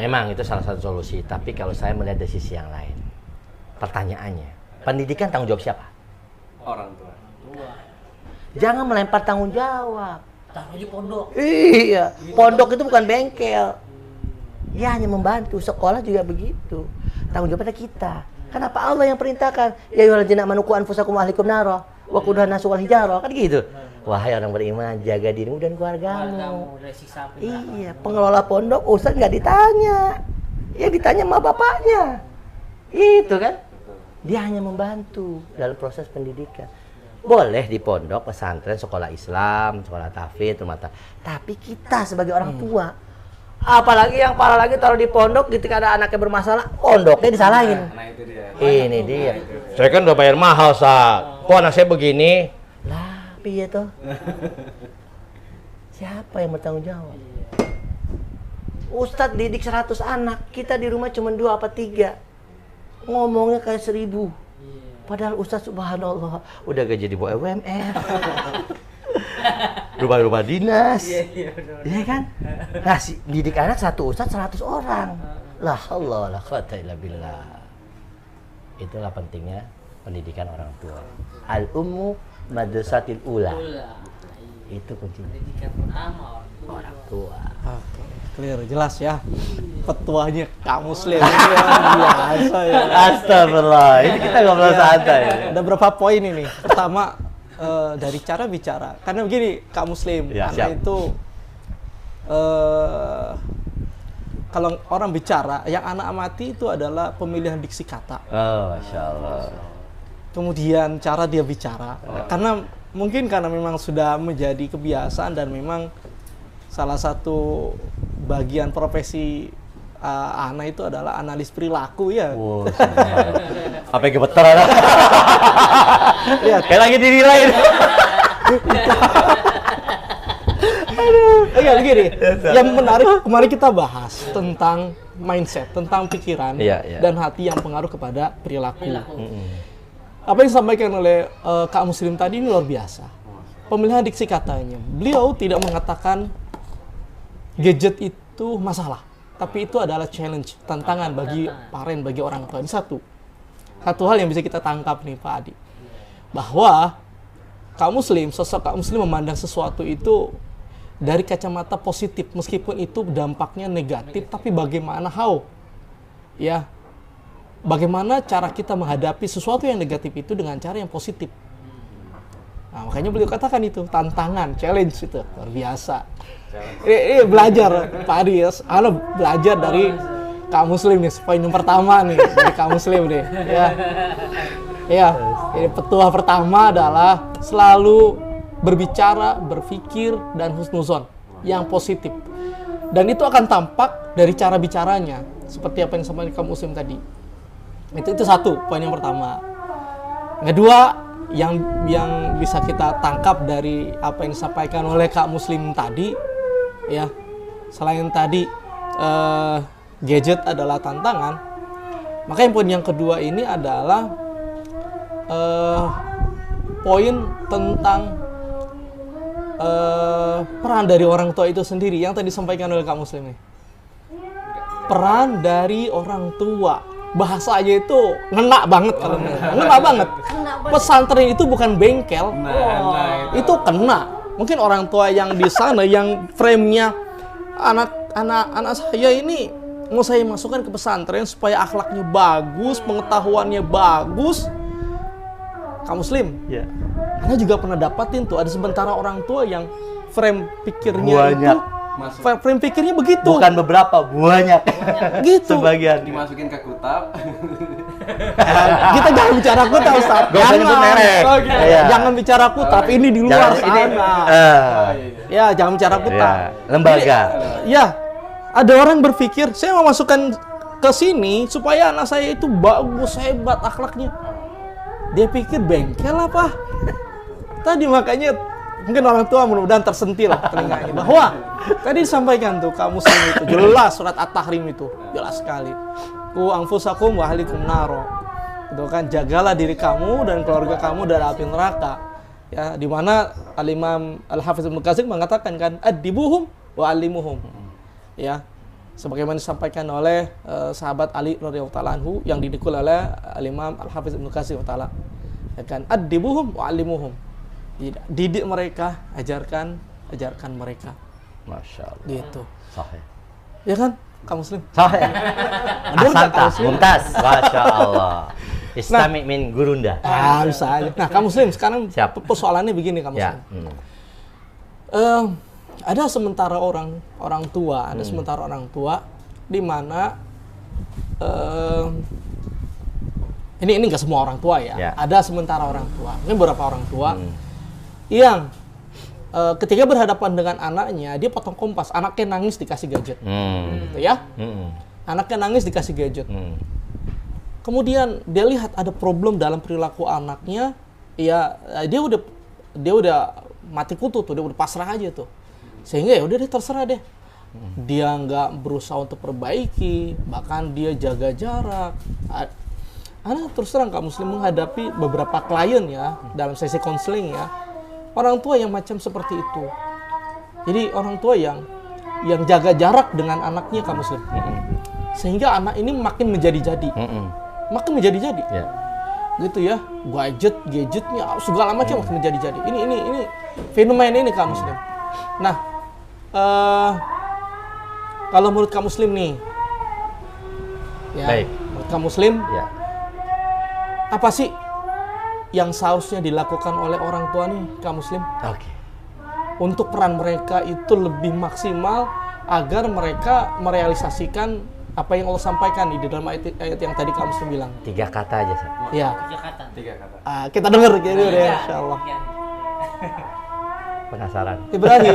Memang itu salah satu solusi, tapi kalau saya melihat dari sisi yang lain, pertanyaannya, pendidikan tanggung jawab siapa? Orang tua. Jangan melempar tanggung jawab. Taruh aja pondok. Iya, pondok itu bukan bengkel. Ya hanya membantu. Sekolah juga begitu. Tanggung jawabnya kita. Kenapa Allah yang perintahkan? Ya ayyuhalladzina amanu qu anfusakum wa ahlikum nara wa quduhan nasu wal hijarah. Kan gitu. Wahai orang beriman, jaga dirimu dan keluargamu. Dari siksa api Iya, pengelola pondok ustaz nggak ditanya. Ya ditanya sama bapaknya. Itu kan. Dia hanya membantu dalam proses pendidikan. Boleh di pondok, pesantren, sekolah Islam, sekolah tahfidz, rumah tapi kita sebagai orang tua, apalagi yang parah lagi taruh di pondok ketika ada anaknya bermasalah, pondoknya disalahin. Nah itu dia. Ini dia. Saya kan udah bayar mahal, Kok anak saya begini? Lah, piye toh? Siapa yang bertanggung jawab? Ustadz didik 100 anak, kita di rumah cuma 2 apa 3. Ngomongnya kayak 1000. Padahal Ustadz subhanallah udah gaji di bawah UMR. Rumah-rumah dinas. Iya kan? Nah, didik anak 1 ustadz 100 orang. La haula wala quwata illa billah. Itulah pentingnya pendidikan orang tua. Al ummu madrasatil ula. Itu kuncinya. pendidikan pertama Orang tua. Oke, clear, jelas ya. Petuanya Kak Muslim ini biasa ya. Astagfirullah, ini kita ngobrol santai. Ada berapa poin ini? Pertama, dari cara bicara. Karena begini, Kak Muslim, Ya, karena siap. itu kalau orang bicara, yang anak amati itu adalah pemilihan diksi kata. Oh, Masya Allah. Kemudian cara dia bicara. Karena mungkin karena memang sudah menjadi kebiasaan dan memang salah satu bagian profesi anak itu adalah analis perilaku ya. Wow, apa yang gemeter anak? Kayak lagi dinilai. Iya begini, yang menarik kemarin kita bahas tentang mindset, tentang pikiran Iya. dan hati yang pengaruh kepada perilaku. Apa yang disampaikan oleh Kak Muslim tadi ini luar biasa. Pemilihan diksi katanya, beliau tidak mengatakan gadget itu masalah, tapi itu adalah challenge, tantangan bagi parent, bagi orang tua. Ini satu hal yang bisa kita tangkap nih Pak Adi, bahwa Kak Muslim, sosok Kak Muslim memandang sesuatu itu dari kacamata positif, meskipun itu dampaknya negatif, tapi bagaimana ya, bagaimana cara kita menghadapi sesuatu yang negatif itu dengan cara yang positif. Nah, makanya beliau katakan itu tantangan, challenge itu luar biasa. Belajar Pak Adi, Anda belajar dari Kak Muslim nih, poin yang pertama nih dari Kak Muslim nih. Ya, ini petua pertama adalah selalu berbicara, berpikir, dan husnuzon yang positif. Dan itu akan tampak dari cara bicaranya, seperti apa yang disampaikan Kak Muslim tadi. Itu satu, poin yang pertama. Kedua, yang bisa kita tangkap dari apa yang disampaikan oleh Kak Muslim tadi, ya, selain tadi gadget adalah tantangan, maka yang poin yang kedua ini adalah poin tentang peran dari orang tua itu sendiri yang tadi disampaikan oleh Kak Muslim nih. Peran dari orang tua, bahasanya itu ngena banget kalau ngena banget. Pesantren itu bukan bengkel, itu kena. Mungkin orang tua yang di sana yang frame-nya anak saya ini mau saya masukkan ke pesantren supaya akhlaknya bagus, pengetahuannya bagus. Kak Muslim, Ya. Anda juga pernah dapatin tuh ada sementara orang tua yang frame pikirnya Banyak. itu frame pikirnya begitu. Bukan beberapa, banyak. Gitu. Sebagian. Dimasukin ke kutab. Kita jangan bicara kutab, Ustaz. Gak usah nyebut merek. Iya. Jangan bicara kutab, ini di luar Jangan, sana. Ya, jangan bicara kutab. Ya, lembaga. Ya, ada orang berpikir, saya mau masukkan ke sini supaya anak saya itu bagus, hebat akhlaknya. Dia pikir bengkel apa? Tadi makanya mungkin orang tua mudah-mudahan tersentil telinganya bahwa tadi disampaikan tuh Kak Muslim itu jelas surat At-Tahrim itu jelas sekali. Ku anfusakum wa ahlikum naro. Itu kan jagalah diri kamu dan keluarga kamu dari api neraka. Ya, di mana Al-Imam Al-Hafiz Ibnu Katsir mengatakan kan adibuhum wa alimuhum. Ya. Sebagaimana disampaikan oleh sahabat Ali radhiyallahu taala anhu yang didikul oleh Al-Imam Al-Hafiz Ibnu Katsir taala. Ya kan adibuhum wa alimuhum. Didik mereka, ajarkan mereka. Masya Allah. Gitu. Sahih. Ya kan? Kak Muslim? Soalnya Bener nggak, Asanta, Kak Muslim? Mumtaz, Masya Allah. Istami min gurunda. Bisa aja. Nah, Kak Muslim, sekarang Siap. persoalannya begini, Kak Muslim. Ya. Ada sementara orang tua, sementara orang tua di mana ini nggak semua orang tua ya. Ya. Ada sementara orang tua, ini beberapa orang tua yang ketika berhadapan dengan anaknya, dia potong kompas, anaknya nangis dikasih gadget, gitu ya. Anaknya nangis dikasih gadget. Kemudian dia lihat ada problem dalam perilaku anaknya, ya dia udah mati kutu tuh, dia udah pasrah aja tuh. Sehingga ya udah deh terserah deh. Dia nggak berusaha untuk perbaiki, bahkan dia jaga jarak. Ana terus terang Kak Muslim menghadapi beberapa klien ya dalam sesi konseling ya, orang tua yang macam seperti itu. Jadi orang tua yang jaga jarak dengan anaknya Kak Muslim, sehingga anak ini makin menjadi-jadi, makin menjadi-jadi, gitu ya, gadgetnya segala macam makin menjadi-jadi. Ini fenomena ini Kak Muslim. Nah, kalau menurut Kak Muslim nih, ya, Baik. menurut Kak Muslim. Ya. Apa sih yang seharusnya dilakukan oleh orang tua nih, Kak Muslim? Oke. Untuk peran mereka itu lebih maksimal agar mereka merealisasikan apa yang Allah sampaikan di dalam ayat yang tadi Kak Muslim bilang. 3 kata aja, Sat. Ya. 3 kata. Kita dengar gitu ya, Insya Allah. Penasaran. Ibrahim,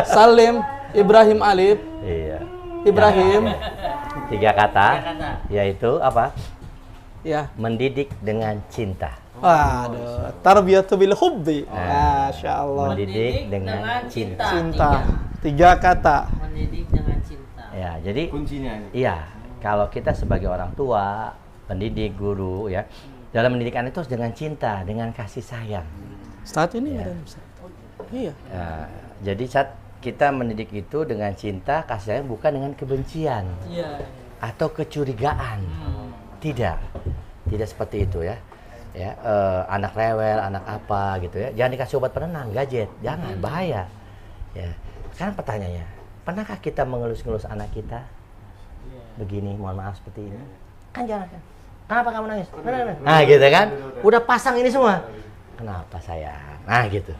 Salim, Ibrahim Alif, Iya. Ibrahim, 3 kata, 3 kata. yaitu apa? ya. Mendidik dengan cinta. Waduh, tarbiyatu bil hubbi. Masya Allah. Mendidik dengan cinta. Cinta. 3 kata. Mendidik dengan cinta. Ya, jadi Kuncinya ini. iya, kalau kita sebagai orang tua, pendidik, guru ya, dalam mendidik anak itu harus dengan cinta, dengan kasih sayang. Saat ini ada Ustaz. Iya. Ya, jadi saat kita mendidik itu dengan cinta, kasih sayang, bukan dengan kebencian Iya. atau kecurigaan. Tidak seperti itu ya. Ya, anak rewel, anak apa gitu ya. Jangan dikasih obat penenang, gadget, jangan, bahaya. Ya. Sekarang pertanyaannya, pernahkah kita mengelus-ngelus anak kita? Begini, mohon maaf seperti ini. Kan jangan kan. Kenapa kamu nangis? Nah, gitu kan. Udah pasang ini semua. Kenapa sayang? Nah, gitu.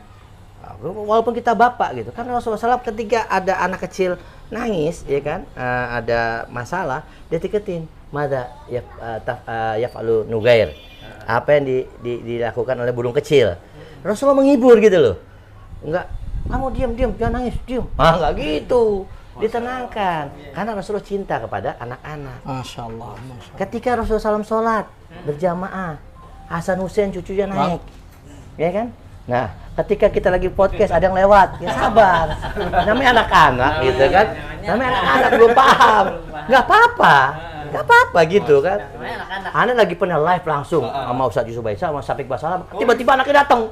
Walaupun kita bapak gitu. Kan Rasulullah SAW ketika ada anak kecil nangis, ya kan, ada masalah, dia tiketin. Mada yaf'alu nugair. Apa yang dilakukan oleh burung kecil. Rasulullah menghibur gitu loh. Enggak, kamu diam, jangan nangis, diam. Enggak gitu. Ditenangkan. Karena Rasulullah cinta kepada anak-anak. Masya Allah. Masya Allah. Ketika Rasulullah SAW sholat berjamaah, Hasan Hussein cucunya naik. Ya kan? Nah, ketika kita lagi podcast ada yang lewat, ya sabar. Namanya anak-anak gitu kan. Namanya anak-anak belum paham. Nggak apa-apa gitu kan. Ana lagi pernah live langsung sama Ustaz Yusuf Baisa sama Safik Basalam. Tiba-tiba anaknya datang.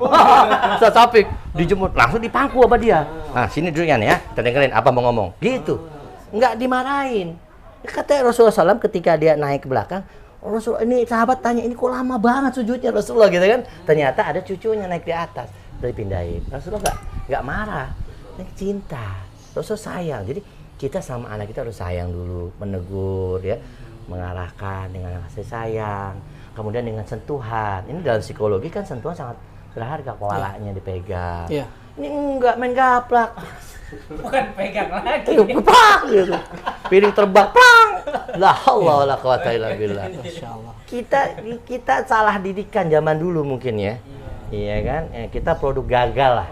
Ustaz Safik dijemput langsung dipangku sama dia. Nah, sini dulu ya, kita dengerin apa mau ngomong. Gitu. Nggak dimarahin. Kata Rasulullah SAW ketika dia naik ke belakang, Rasul ini sahabat tanya, ini kok lama banget sujudnya Rasulullah gitu kan. Ternyata ada cucunya naik di atas. Dari pindahin. Rasulullah nggak marah. Ini cinta. Rasulullah sayang. Jadi kita sama anak kita harus sayang dulu, menegur ya, mengarahkan dengan kasih sayang, kemudian dengan sentuhan. Ini dalam psikologi kan sentuhan sangat berharga, kepalanya dipegang. Iya. Ini enggak main gaplak. Bukan pegang lagi. Pak gitu. Piring terbang, plang. La haula wala quwata illa billah. Masyaallah. Kita salah didikan zaman dulu mungkin ya. Iya kan? Kita produk gagal lah.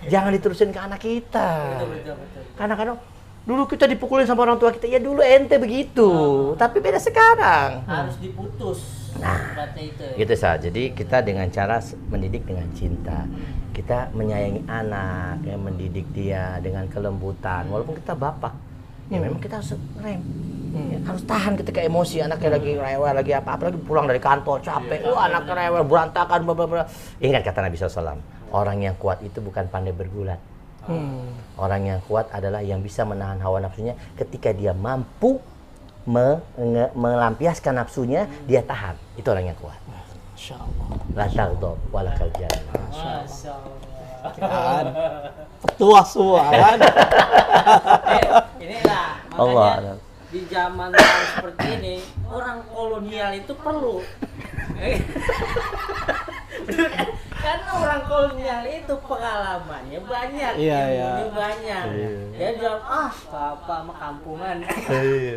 Jangan diterusin ke anak kita. Betul. Kadang-kadang dulu kita dipukulin sama orang tua kita, ya dulu ente begitu. Tapi beda sekarang. Harus diputus. Nah, itu. gitu saja. Jadi kita dengan cara mendidik dengan cinta, kita menyayangi anak, ya, mendidik dia dengan kelembutan. Walaupun kita bapak, ya memang kita harus rem, ya, harus tahan ketika emosi anaknya lagi rewel, lagi apa, apalagi pulang dari kantor capek, anak rewel berantakan, bla. Ingat kata Nabi SAW, orang yang kuat itu bukan pandai bergulat. Orang yang kuat adalah yang bisa menahan hawa nafsunya ketika dia mampu melampiaskan nafsunya, dia tahan. Itu orang yang kuat. Masya Allah. La taghdab wala kaljan. Masya Allah. Kan. Petua semua kan. Inilah Allah. makanya di zaman yang seperti ini orang kolonial itu perlu. Bener kan? Karena orang kolonial itu pengalamannya banyak, Iya, ilmunya iya. banyak. Dia bilang apa sama kampungan,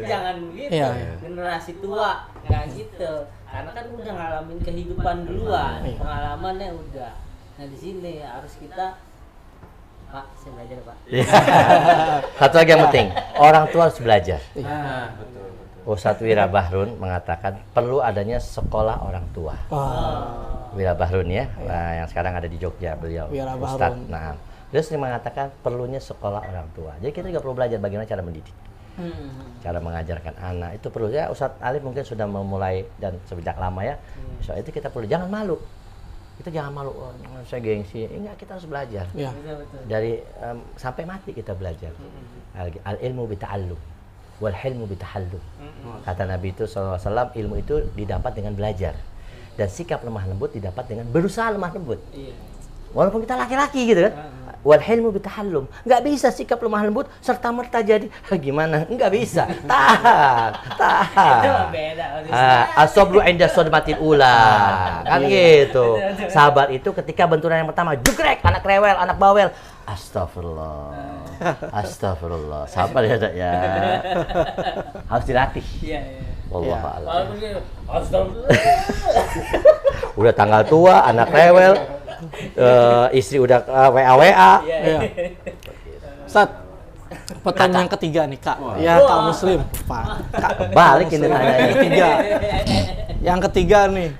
jangan gitu. Iya, iya. Generasi tua nggak gitu, karena kan udah ngalamin kehidupan duluan, Iya. pengalamannya udah. Nah di sini harus kita, Pak, saya belajar Pak. Satu lagi yang penting, orang tua harus belajar. Nah, betul. Ustadz Wira Bahrun mengatakan perlu adanya sekolah orang tua. Wira Bahrun ya, yang sekarang ada di Jogja beliau. Wira Ustadz. Bahrun. Nah, dia sering mengatakan perlunya sekolah orang tua. Jadi kita juga perlu belajar bagaimana cara mendidik, cara mengajarkan anak. Itu perlu ya. Ustadz Alif mungkin sudah memulai dan sejak lama ya. Soal itu kita perlu, jangan malu. Kita jangan malu. Oh, saya gengsi. Enggak, kita harus belajar. Iya. Betul. Dari sampai mati kita belajar. Al ilmu bita'allum wal hilmu bitahallum. Kata Nabi itu SAW, ilmu itu didapat dengan belajar dan sikap lemah lembut didapat dengan berusaha lemah lembut. Iya. Walaupun kita laki-laki gitu kan. Wal hilmu bitahallum. Nggak bisa sikap lemah lembut serta merta jadi gimana? Nggak bisa. Tahan. Itu mah beda. As-sabru 'inda sadmatil ula. Kan gitu. Sabar itu ketika benturan yang pertama, jegrek, anak rewel, anak bawel. Astagfirullah. Astagfirullah. Sabar ya, Dak ya. Harus dilatih. Iya. Wallahu a'lam. Walaupun gitu, astagfirullah. Udah tanggal tua, anak rewel, istri udah WA. Iya. Ustaz, pertanyaan ketiga nih Kak. Ya Kak Muslim. Pak. Kak. Balik ini tanya. Yang ketiga. Yang ketiga nih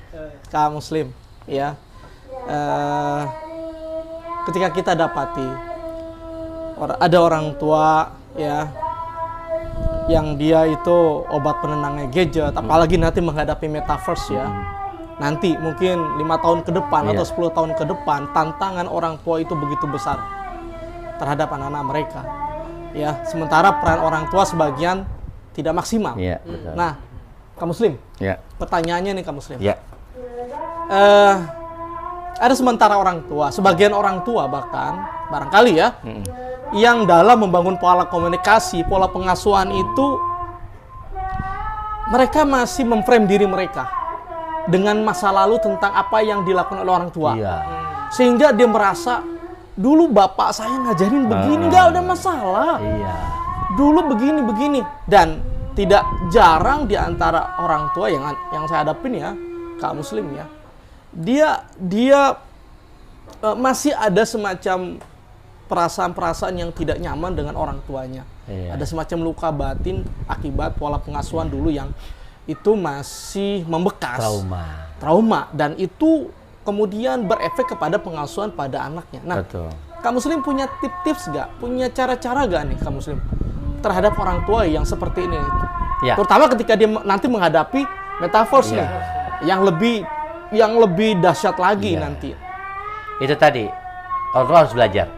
Kak Muslim. Ya. Ketika kita dapati ada orang tua ya yang dia itu obat penenangnya gadget, apalagi nanti menghadapi metaverse ya. Nanti mungkin 5 tahun ke depan atau 10 tahun ke depan tantangan orang tua itu begitu besar terhadap anak-anak mereka. Ya, sementara peran orang tua sebagian tidak maksimal. Iya, betul. Nah, Kak Muslim, Ya. pertanyaannya nih Kak Muslim. Ya. Ada sementara orang tua, sebagian orang tua bahkan barangkali ya, yang dalam membangun pola komunikasi, pola pengasuhan itu mereka masih memframe diri mereka dengan masa lalu tentang apa yang dilakukan oleh orang tua. Iya. Sehingga dia merasa dulu bapak saya ngajarin begini, nggak ada masalah. Iya. Dulu begini dan tidak jarang di antara orang tua yang saya hadapin ya, Kak Muslim ya. Dia masih ada semacam perasaan-perasaan yang tidak nyaman dengan orang tuanya. Iya. Ada semacam luka batin akibat pola pengasuhan dulu yang itu masih membekas. Trauma dan itu kemudian berefek kepada pengasuhan pada anaknya. Nah, Betul. Kak Muslim punya tips nggak? Punya cara-cara nggak nih Kak Muslim terhadap orang tua yang seperti ini? Ya. Terutama ketika dia nanti menghadapi metaverse Ya. nih, yang lebih dahsyat lagi Ya. nanti. Itu tadi. Orang tua harus belajar.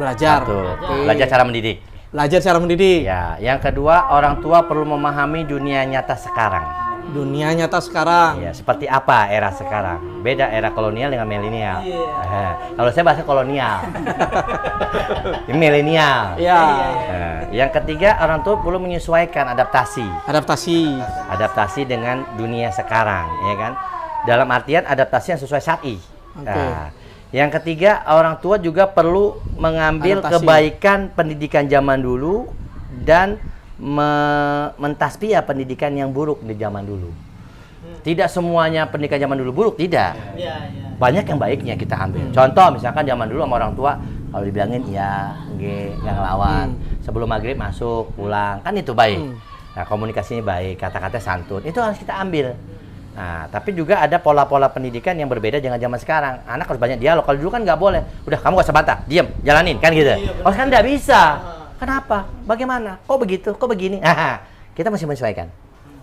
Belajar. Satu, Oke. belajar cara mendidik. Belajar cara mendidik. Ya, yang kedua orang tua perlu memahami dunia nyata sekarang. Dunia nyata sekarang. Ya, seperti apa era sekarang? Beda era kolonial dengan milenial. Kalau saya bahasa kolonial. Ini milenial. Ya. Yang ketiga orang tua perlu menyesuaikan adaptasi. Adaptasi. Dengan dunia sekarang, ya kan? Dalam artian adaptasi yang sesuai syar'i. Oke. Nah, yang ketiga orang tua juga perlu mengambil Adaptasi. kebaikan pendidikan zaman dulu dan mentasbih pendidikan yang buruk di zaman dulu. Tidak semuanya pendidikan zaman dulu buruk, tidak. Banyak yang baiknya kita ambil. Contoh misalkan zaman dulu sama orang tua kalau dibilangin ya, nggak ngelawan. Sebelum maghrib masuk, pulang, kan itu baik. Nah, komunikasinya baik, kata-kata santun, itu harus kita ambil. Nah, tapi juga ada pola-pola pendidikan yang berbeda dengan zaman sekarang. Anak harus banyak dialog. Kalau dulu kan nggak boleh. Udah, kamu gak usah bantah, diam, jalanin, kan gitu. Oh, sekarang nggak bisa. Kenapa? Bagaimana? Kok begitu? Kok begini? Kita masih menyesuaikan.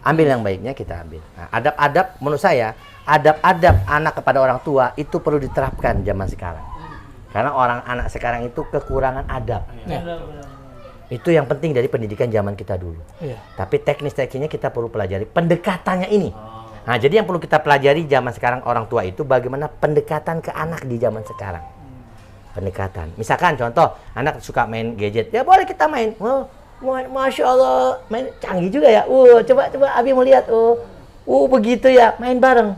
Ambil yang baiknya, kita ambil. Nah, adab-adab, menurut saya, adab-adab anak kepada orang tua itu perlu diterapkan zaman sekarang. Karena anak sekarang itu kekurangan adab. Itu yang penting dari pendidikan zaman kita dulu. Tapi teknis-teknisnya kita perlu pelajari. Pendekatannya ini. Nah, jadi yang perlu kita pelajari zaman sekarang orang tua itu bagaimana pendekatan ke anak di zaman sekarang. Pendekatan. Misalkan contoh, anak suka main gadget. Ya boleh kita main. Oh, Masya Allah, main canggih juga ya. Coba Abi mau lihat. Begitu ya, main bareng.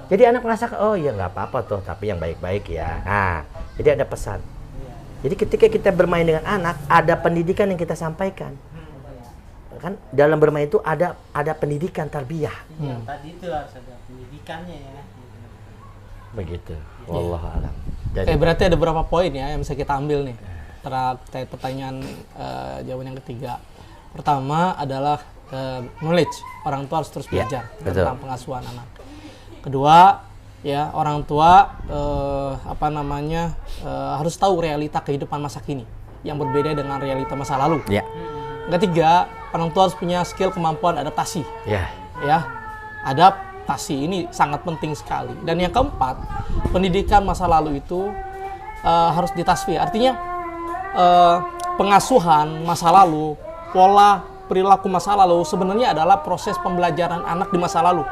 Jadi anak merasa, oh ya nggak apa-apa tuh, tapi yang baik-baik ya. Nah, jadi ada pesan. Jadi ketika kita bermain dengan anak, ada pendidikan yang kita sampaikan. Kan dalam bermain itu ada pendidikan tarbiyah. Tadi itu harus ada pendidikannya ya. Begitu. Wallahu a'lam. Berarti ada beberapa poin ya yang bisa kita ambil nih terkait pertanyaan jawaban yang ketiga. Pertama adalah knowledge. Orang tua harus terus belajar tentang pengasuhan anak. Kedua, ya orang tua harus tahu realita kehidupan masa kini yang berbeda dengan realita masa lalu. Ya. Ketiga, orang tua harus punya skill kemampuan adaptasi. Ya. Ya, adaptasi ini sangat penting sekali. Dan yang keempat, pendidikan masa lalu itu harus ditasfiyah. Artinya pengasuhan masa lalu, pola perilaku masa lalu sebenarnya adalah proses pembelajaran anak di masa lalu.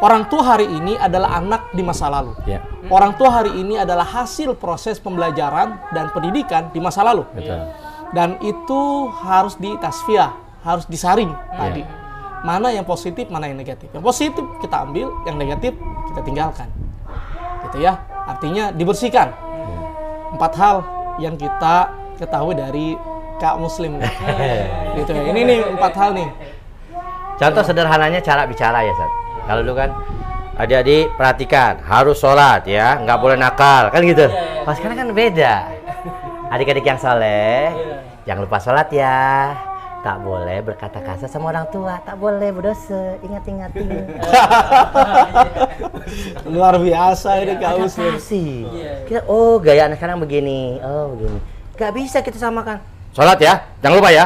Orang tua hari ini adalah anak di masa lalu. Ya. Orang tua hari ini adalah hasil proses pembelajaran dan pendidikan di masa lalu. Betul. Dan itu harus ditasfiyah, harus disaring tadi. Mana yang positif, mana yang negatif. Yang positif kita ambil, yang negatif kita tinggalkan. Gitu ya. Artinya dibersihkan. 4 hal yang kita ketahui dari Kak Muslim. Gitu ya. Ini nih 4 hal nih. Contoh sederhananya cara bicara ya, Sat. Kalau dulu kan adik-adik perhatikan, harus sholat ya, nggak boleh nakal, kan gitu. Pas sekarang kan beda. Adik-adik yang saleh, jangan lupa sholat ya. Tak boleh berkata kasar sama orang tua, tak boleh berdosa, ingat-ingat. Luar biasa ini Kak Muslim. Kita, gaya anak sekarang begini, begini. Nggak bisa kita samakan. Sholat ya, jangan lupa ya.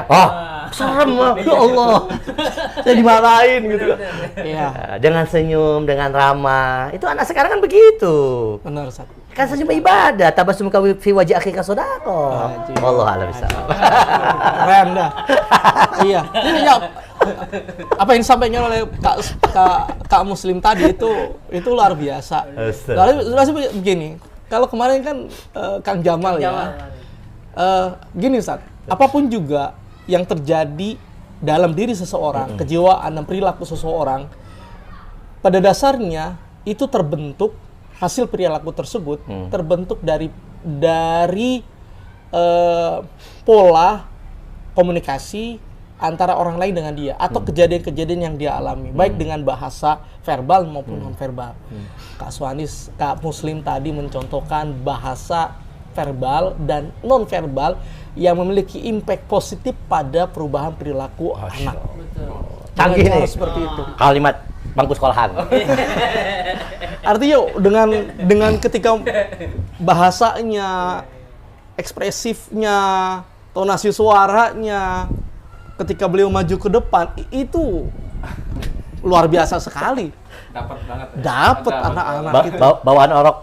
Serem, ya Allah. Saya dimarahin gitu. Iya. Dengan senyum, dengan ramah. Itu anak sekarang kan begitu. Benar, Ustaz. Kan senyum ibadah, tabassum fi wajhi akhika shadaqah. Wallahu a'lam bishawab. Keren dah. Iya. Ini apa yang disampaikan oleh Kak Muslim tadi itu luar biasa. Lalu begini, kalau kemarin kan Kang Jamal ya. Gini Ustaz, apapun juga yang terjadi dalam diri seseorang, kejiwaan dan perilaku seseorang, pada dasarnya itu terbentuk, hasil perilaku tersebut terbentuk dari pola komunikasi antara orang lain dengan dia atau kejadian-kejadian yang dia alami, baik dengan bahasa verbal maupun non-verbal. Kak Muslim tadi mencontohkan bahasa verbal dan non-verbal yang memiliki impact positif pada perubahan perilaku anak. Canggih nih. Seperti itu. Kalimat bangku sekolahan. Artinya dengan ketika bahasanya, ekspresifnya, tonasi suaranya, ketika beliau maju ke depan, itu luar biasa sekali. Dapat banget. Dapat anak-anak itu. Bawaan orok.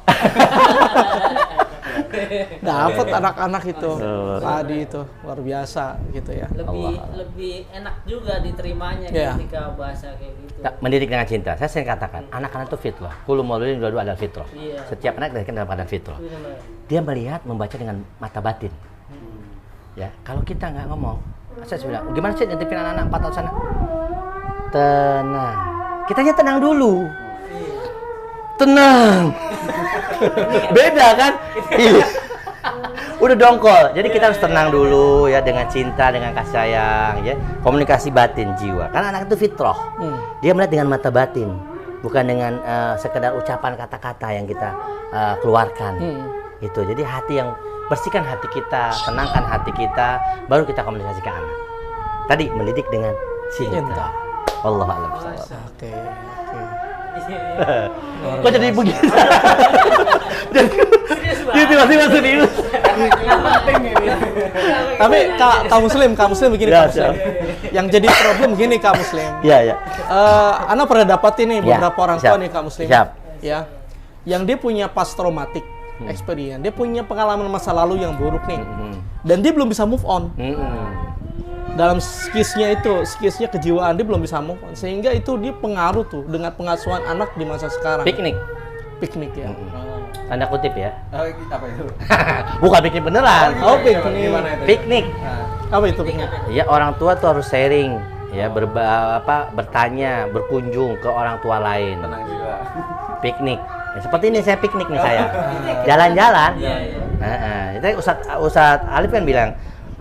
Dapat anak-anak itu tadi itu luar biasa gitu ya. Lebih enak juga diterimanya ketika bahasa kayak gitu. Mendidik dengan cinta. Saya sering katakan, anak-anak itu fitrah. Kullu mauludin dua adalah fitrah. Setiap anak dilahirkan dalam keadaan fitrah. Dia melihat, membaca dengan mata batin. Ya, kalau kita nggak ngomong, saya bilang, gimana sih ngintipin anak-anak 4 tahun sana? Tenang. Kitanya tenang dulu. Tenang. Beda kan? Udah dongkol. Jadi kita harus tenang dulu ya, dengan cinta, dengan kasih sayang ya. Komunikasi batin jiwa. Karena anak itu fitrah. Dia melihat dengan mata batin, bukan dengan sekedar ucapan kata-kata yang kita keluarkan. Itu. Jadi hati yang bersihkan hati kita, tenangkan hati kita, baru kita komunikasi ke anak. Tadi mendidik dengan cinta. Wallahu a'lam bishawab. Oke. Kok jadi begini? Dia tiba-tiba serius. Tapi Kak Muslim begini Kak Muslim. Yang jadi problem begini Kak Muslim. Iya. Ana pernah dapat ini beberapa orang tua nih Kak Muslim. Ya. Yang dia punya past traumatic experience. Dia punya pengalaman masa lalu yang buruk nih. Dan dia belum bisa move on. Dalam skillsnya kejiwaan dia belum bisa move on, sehingga itu dia pengaruh tuh dengan pengasuhan anak di masa sekarang. Piknik ya. Tanda kutip ya. Apa itu? Bukan piknik beneran. Piknik. Gimana itu? Piknik. Apa itu? Ya orang tua tuh harus sharing, ya bertanya, berkunjung ke orang tua lain. Tenang jiwa. Piknik. Ya, seperti ini saya piknik nih saya. Jalan-jalan. Itu Ustadz Alif kan bilang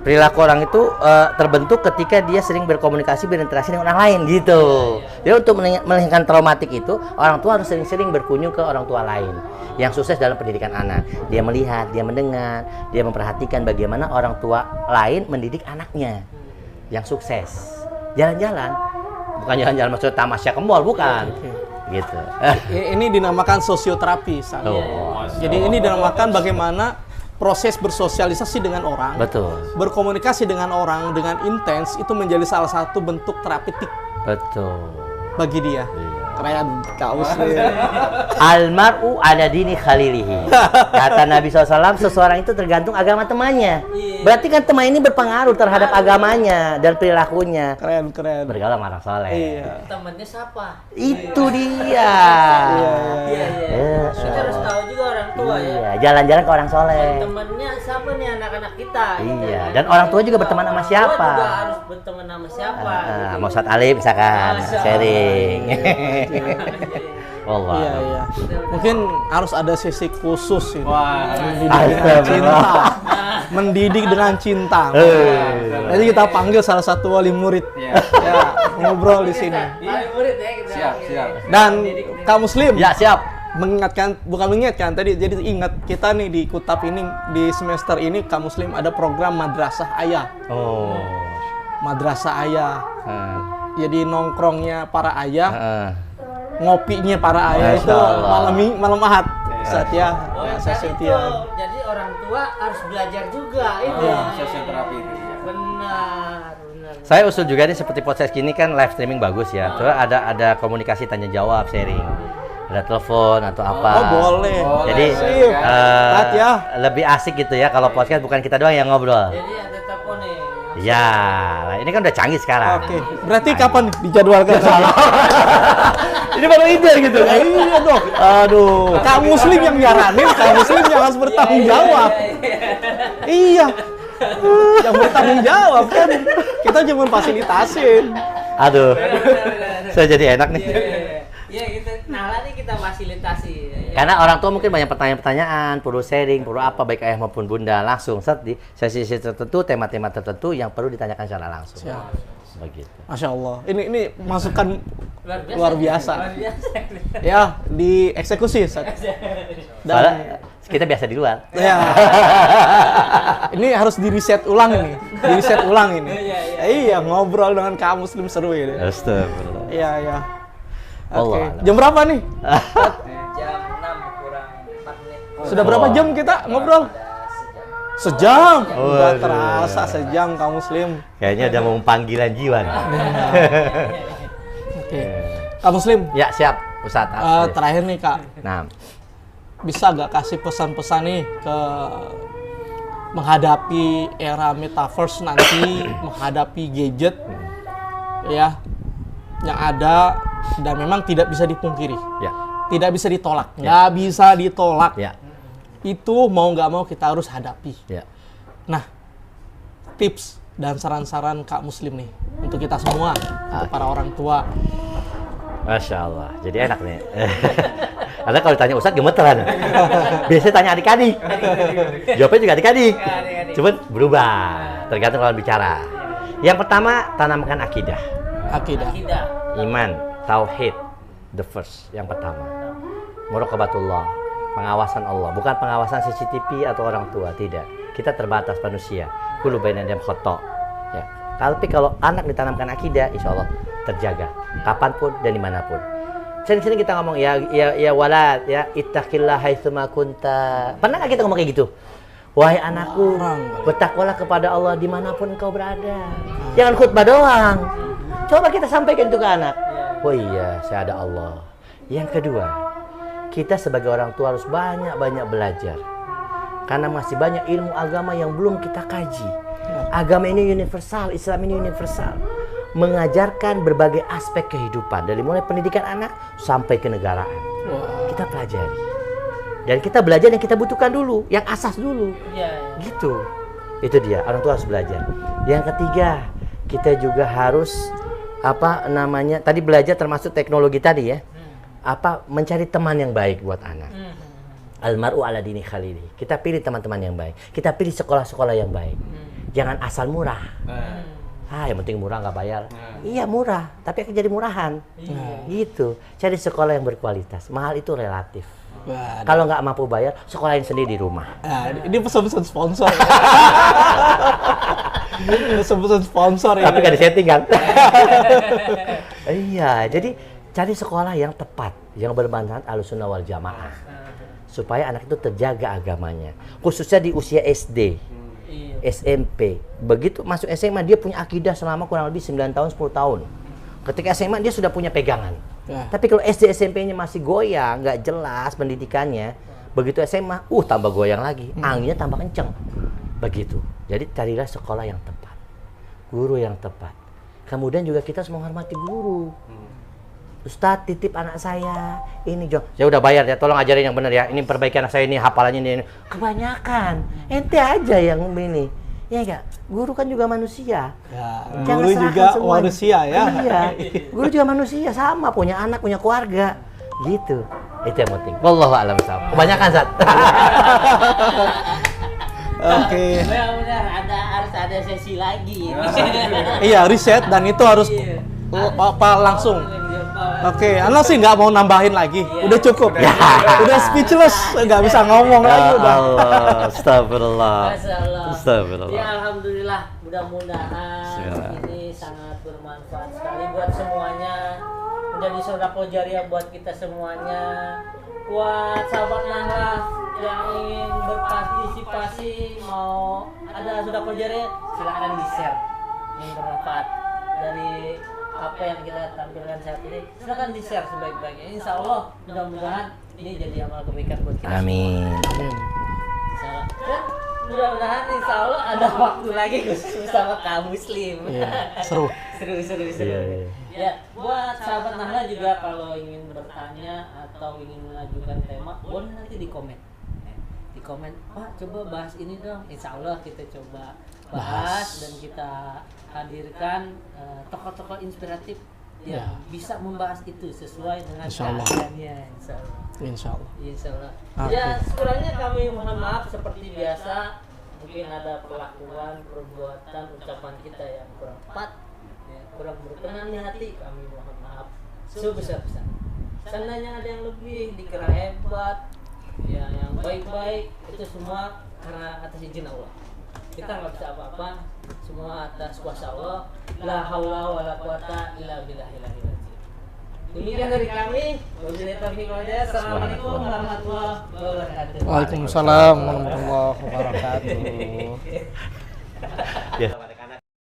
perilaku orang itu terbentuk ketika dia sering berkomunikasi, berinteraksi dengan orang lain gitu. Jadi untuk menghilangkan traumatik itu, orang tua harus sering-sering berkunjung ke orang tua lain yang sukses dalam pendidikan anak. Dia melihat, dia mendengar, dia memperhatikan bagaimana orang tua lain mendidik anaknya yang sukses. Jalan-jalan, bukan jalan-jalan maksud tamasya ke mall, bukan. Gitu. Ini dinamakan sosioterapi. Jadi ini dinamakan bagaimana proses bersosialisasi dengan orang, Betul. berkomunikasi dengan orang dengan intens itu menjadi salah satu bentuk terapeutik Betul. bagi dia. Keren, Kak Muslim. Almar'u ala dini khalilihi. Kata Nabi SAW, seseorang itu tergantung agama temannya. Berarti kan teman ini berpengaruh terhadap agamanya dan perilakunya. Keren, keren. Bergaul sama orang soleh. Iya. Temennya siapa? Itu dia. Iya. Kita harus tahu juga orang tua ya. Iya, jalan-jalan ke orang soleh. Temennya siapa nih anak-anak kita? Iya, dan orang tua juga berteman sama siapa? Tua juga harus berteman sama siapa? Sama Ustadz Alif misalkan, sharing. Allah. Iya, iya. Mungkin harus ada sesi khusus ini. Wah, Mendidik dengan cinta. Mendidik dengan cinta. Jadi kita panggil salah satu wali murid Iya. ya ngobrol di sini. Wali murid ya kita. Siap, siap. Dan Kak Muslim Ya, siap. bukan mengingatkan tadi, jadi ingat kita nih di Kutap ini di semester ini Kak Muslim ada program Madrasah Ayah. Oh. Madrasah Ayah. Jadi nongkrongnya para ayah, ngopinya para ayah Masya itu Allah. malam Ahad. Saat ya, Oh, ya, tadi saya tuh, Septian. jadi orang tua harus belajar juga itu. Iya. Sosioterapi itu. Benar. Saya usul juga nih seperti podcast gini kan live streaming bagus ya. Terus ada komunikasi tanya jawab, sharing. Ada telepon atau apa. Oh, boleh. Jadi Sip. Tat ya. lebih asik gitu ya kalau podcast bukan kita doang yang ngobrol. Jadi ada telepon nih. Ya, lah, ini kan udah canggih sekarang. Oke. Berarti kapan dijadwalkan? Ini baru ide gitu. Iya dong. Aduh. Kak Muslim yang nyaranin, Kak Muslim yang harus bertanggung jawab. Iya. Yang bertanggung jawab kan. Kita cuma fasilitasin. Aduh. Saya jadi enak nih. Iya gitu. Nah, nih kita fasilitasi. Karena orang tua mungkin banyak pertanyaan-pertanyaan, perlu sharing, perlu apa baik ayah maupun bunda, langsung set di sesi-sesi tertentu, tema-tema tertentu yang perlu ditanyakan secara langsung. Siap. Begitu. Masya Allah. Ini masukan Luar luar biasa. Luar biasa. Ya, dieksekusi. Sat. Soalnya kita biasa di luar. Ya. Ini harus di reset ulang ini. Di reset ulang ini. Iya, ngobrol dengan Kak Muslim seru ini. Astagfirullah. Iya, iya. Allah Oke. alam. Jam berapa nih? Jam 6 kurang 4 menit. Sudah berapa Wah. jam kita ngobrol? Ada Sejam. Udah Waduh. terasa sejam Kak Muslim. Kayaknya udah mau panggilan jiwa nih. Oke. Kak Muslim, Ya, siap, Ustadz. terakhir nih Kak. Nah, Bisa gak kasih pesan-pesan nih ke menghadapi era metaverse nanti, menghadapi gadget ya yang ada dan memang tidak bisa dipungkiri, ya, tidak bisa ditolak, nggak bisa ditolak. ya, Itu mau nggak mau kita harus hadapi. ya. Nah, tips dan saran-saran Kak Muslim nih untuk kita semua, untuk para orang tua. Masya Allah, jadi enak nih. Karena kalau ditanya Ustadz gemeteran. Biasanya tanya adik-adik. Jawabnya juga adik-adik. Cuman berubah, tergantung lawan bicara. Yang pertama, tanamkan akidah. Akidah. Akidah. Iman, tauhid, the first, yang pertama. Muraqabatullah, pengawasan Allah, bukan pengawasan CCTV atau orang tua, tidak. Kita terbatas manusia. Kullu baina adam khata'. Ya. Tapi kalau anak ditanamkan akidah, insya Allah terjaga kapanpun dan dimanapun. Sering-sering kita ngomong ya walad, ya ittaqillah haitsuma kunta. Pernah nggak kita ngomong kayak gitu? Wahai anakku, bertakwalah kepada Allah dimanapun engkau berada. Jangan khutbah doang. Coba kita sampaikan itu ke anak. Oh iya, saya ada Allah. Yang kedua, kita sebagai orang tua harus banyak-banyak belajar. Karena masih banyak ilmu agama yang belum kita kaji. Agama ini universal, Islam ini universal. Mengajarkan berbagai aspek kehidupan. Dari mulai pendidikan anak sampai kenegaraan. Kita pelajari. Dan kita belajar yang kita butuhkan dulu, yang asas dulu. Iya. Gitu. Itu dia, orang tua harus belajar. Yang ketiga, kita juga harus tadi belajar termasuk teknologi tadi ya. Mencari teman yang baik buat anak. Almar'u ala dini khalili. Kita pilih teman-teman yang baik. Kita pilih sekolah-sekolah yang baik. Jangan asal murah. Yang penting murah nggak bayar. Iya murah, tapi akan jadi murahan. Gitu. Cari sekolah yang berkualitas. Mahal itu relatif. Kalau nggak mampu bayar, sekolahin sendiri di rumah. Ini pesan-pesan sponsor. Pesan-pesan sponsor ya. Tapi nggak disetting kan? Iya, jadi cari sekolah yang tepat, yang bermanfaat Ahlussunnah wal Jamaah. Supaya anak itu terjaga agamanya. Khususnya di usia SD, SMP. Begitu masuk SMA, dia punya akidah selama kurang lebih 9 tahun, 10 tahun. Ketika SMA, dia sudah punya pegangan. Tapi kalau SD SMP-nya masih goyang, nggak jelas pendidikannya, begitu SMA, tambah goyang lagi, anginnya tambah kenceng. Begitu. Jadi carilah sekolah yang tepat, guru yang tepat. Kemudian juga kita harus menghormati guru. Ustadz, titip anak saya, ini Jong. Saya udah bayar ya, tolong ajarin yang benar ya. Ini perbaiki anak saya ini, hafalannya ini. Kebanyakan, ente aja yang ini. Ya enggak? Guru kan juga manusia. Guru juga manusia ya. Iya. Guru juga manusia, sama punya anak, punya keluarga. Gitu. Itu yang penting. Wallahu a'lam bishawab. Kebanyakan, Zat. Oke. Benar, harus ada sesi lagi. Iya, riset dan itu harus langsung. Oke, Ana sih nggak mau nambahin lagi. Udah cukup. Udah speechless, nggak bisa ngomong lagi udah. Allah, astagfirullah. Ya alhamdulillah, mudah-mudahan ini sangat bermanfaat sekali buat semuanya. Menjadi sedekah jariah buat kita semuanya. Buat sahabat Nahlaf yang ingin berpartisipasi, mau ada sedekah jariah, silakan di-share yang bermanfaat dari apa yang kita tampilkan saat ini. Silakan di-share sebaik-baiknya. Insya Allah mudah-mudahan ini jadi amal kebaikan buat kita. Amin. Mudah-mudahan insya Allah ada waktu lagi khusus bersama kaum muslim. Seru. Iya. Ya, buat sahabat Nahla juga kalau ingin bertanya atau ingin mengajukan tema, boleh nanti di komen. Di komen, Pak coba bahas ini dong. Insya Allah kita coba bahas dan kita hadirkan tokoh-tokoh inspiratif yang bisa membahas itu sesuai dengan keahliannya. Insya Allah. Ya, sekurangnya kami mohon maaf seperti biasa. Mungkin ada perlakuan, perbuatan, ucapan kita yang kurang tepat, kurang berkenan di hati. Kami mohon maaf sebesar-besar. Seandainya ada yang lebih dikira hebat, ya yang baik-baik, itu semua karena atas izin Allah. Kita nggak bisa apa-apa, semua atas kuasa Allah. La haula wala quwata illa billahil aliyyil azim. Demikian dari kami. Wabillahi taufiq wal hidayah. Assalamualaikum warahmatullahi wabarakatuh. Waalaikumsalam warahmatullahi wabarakatuh.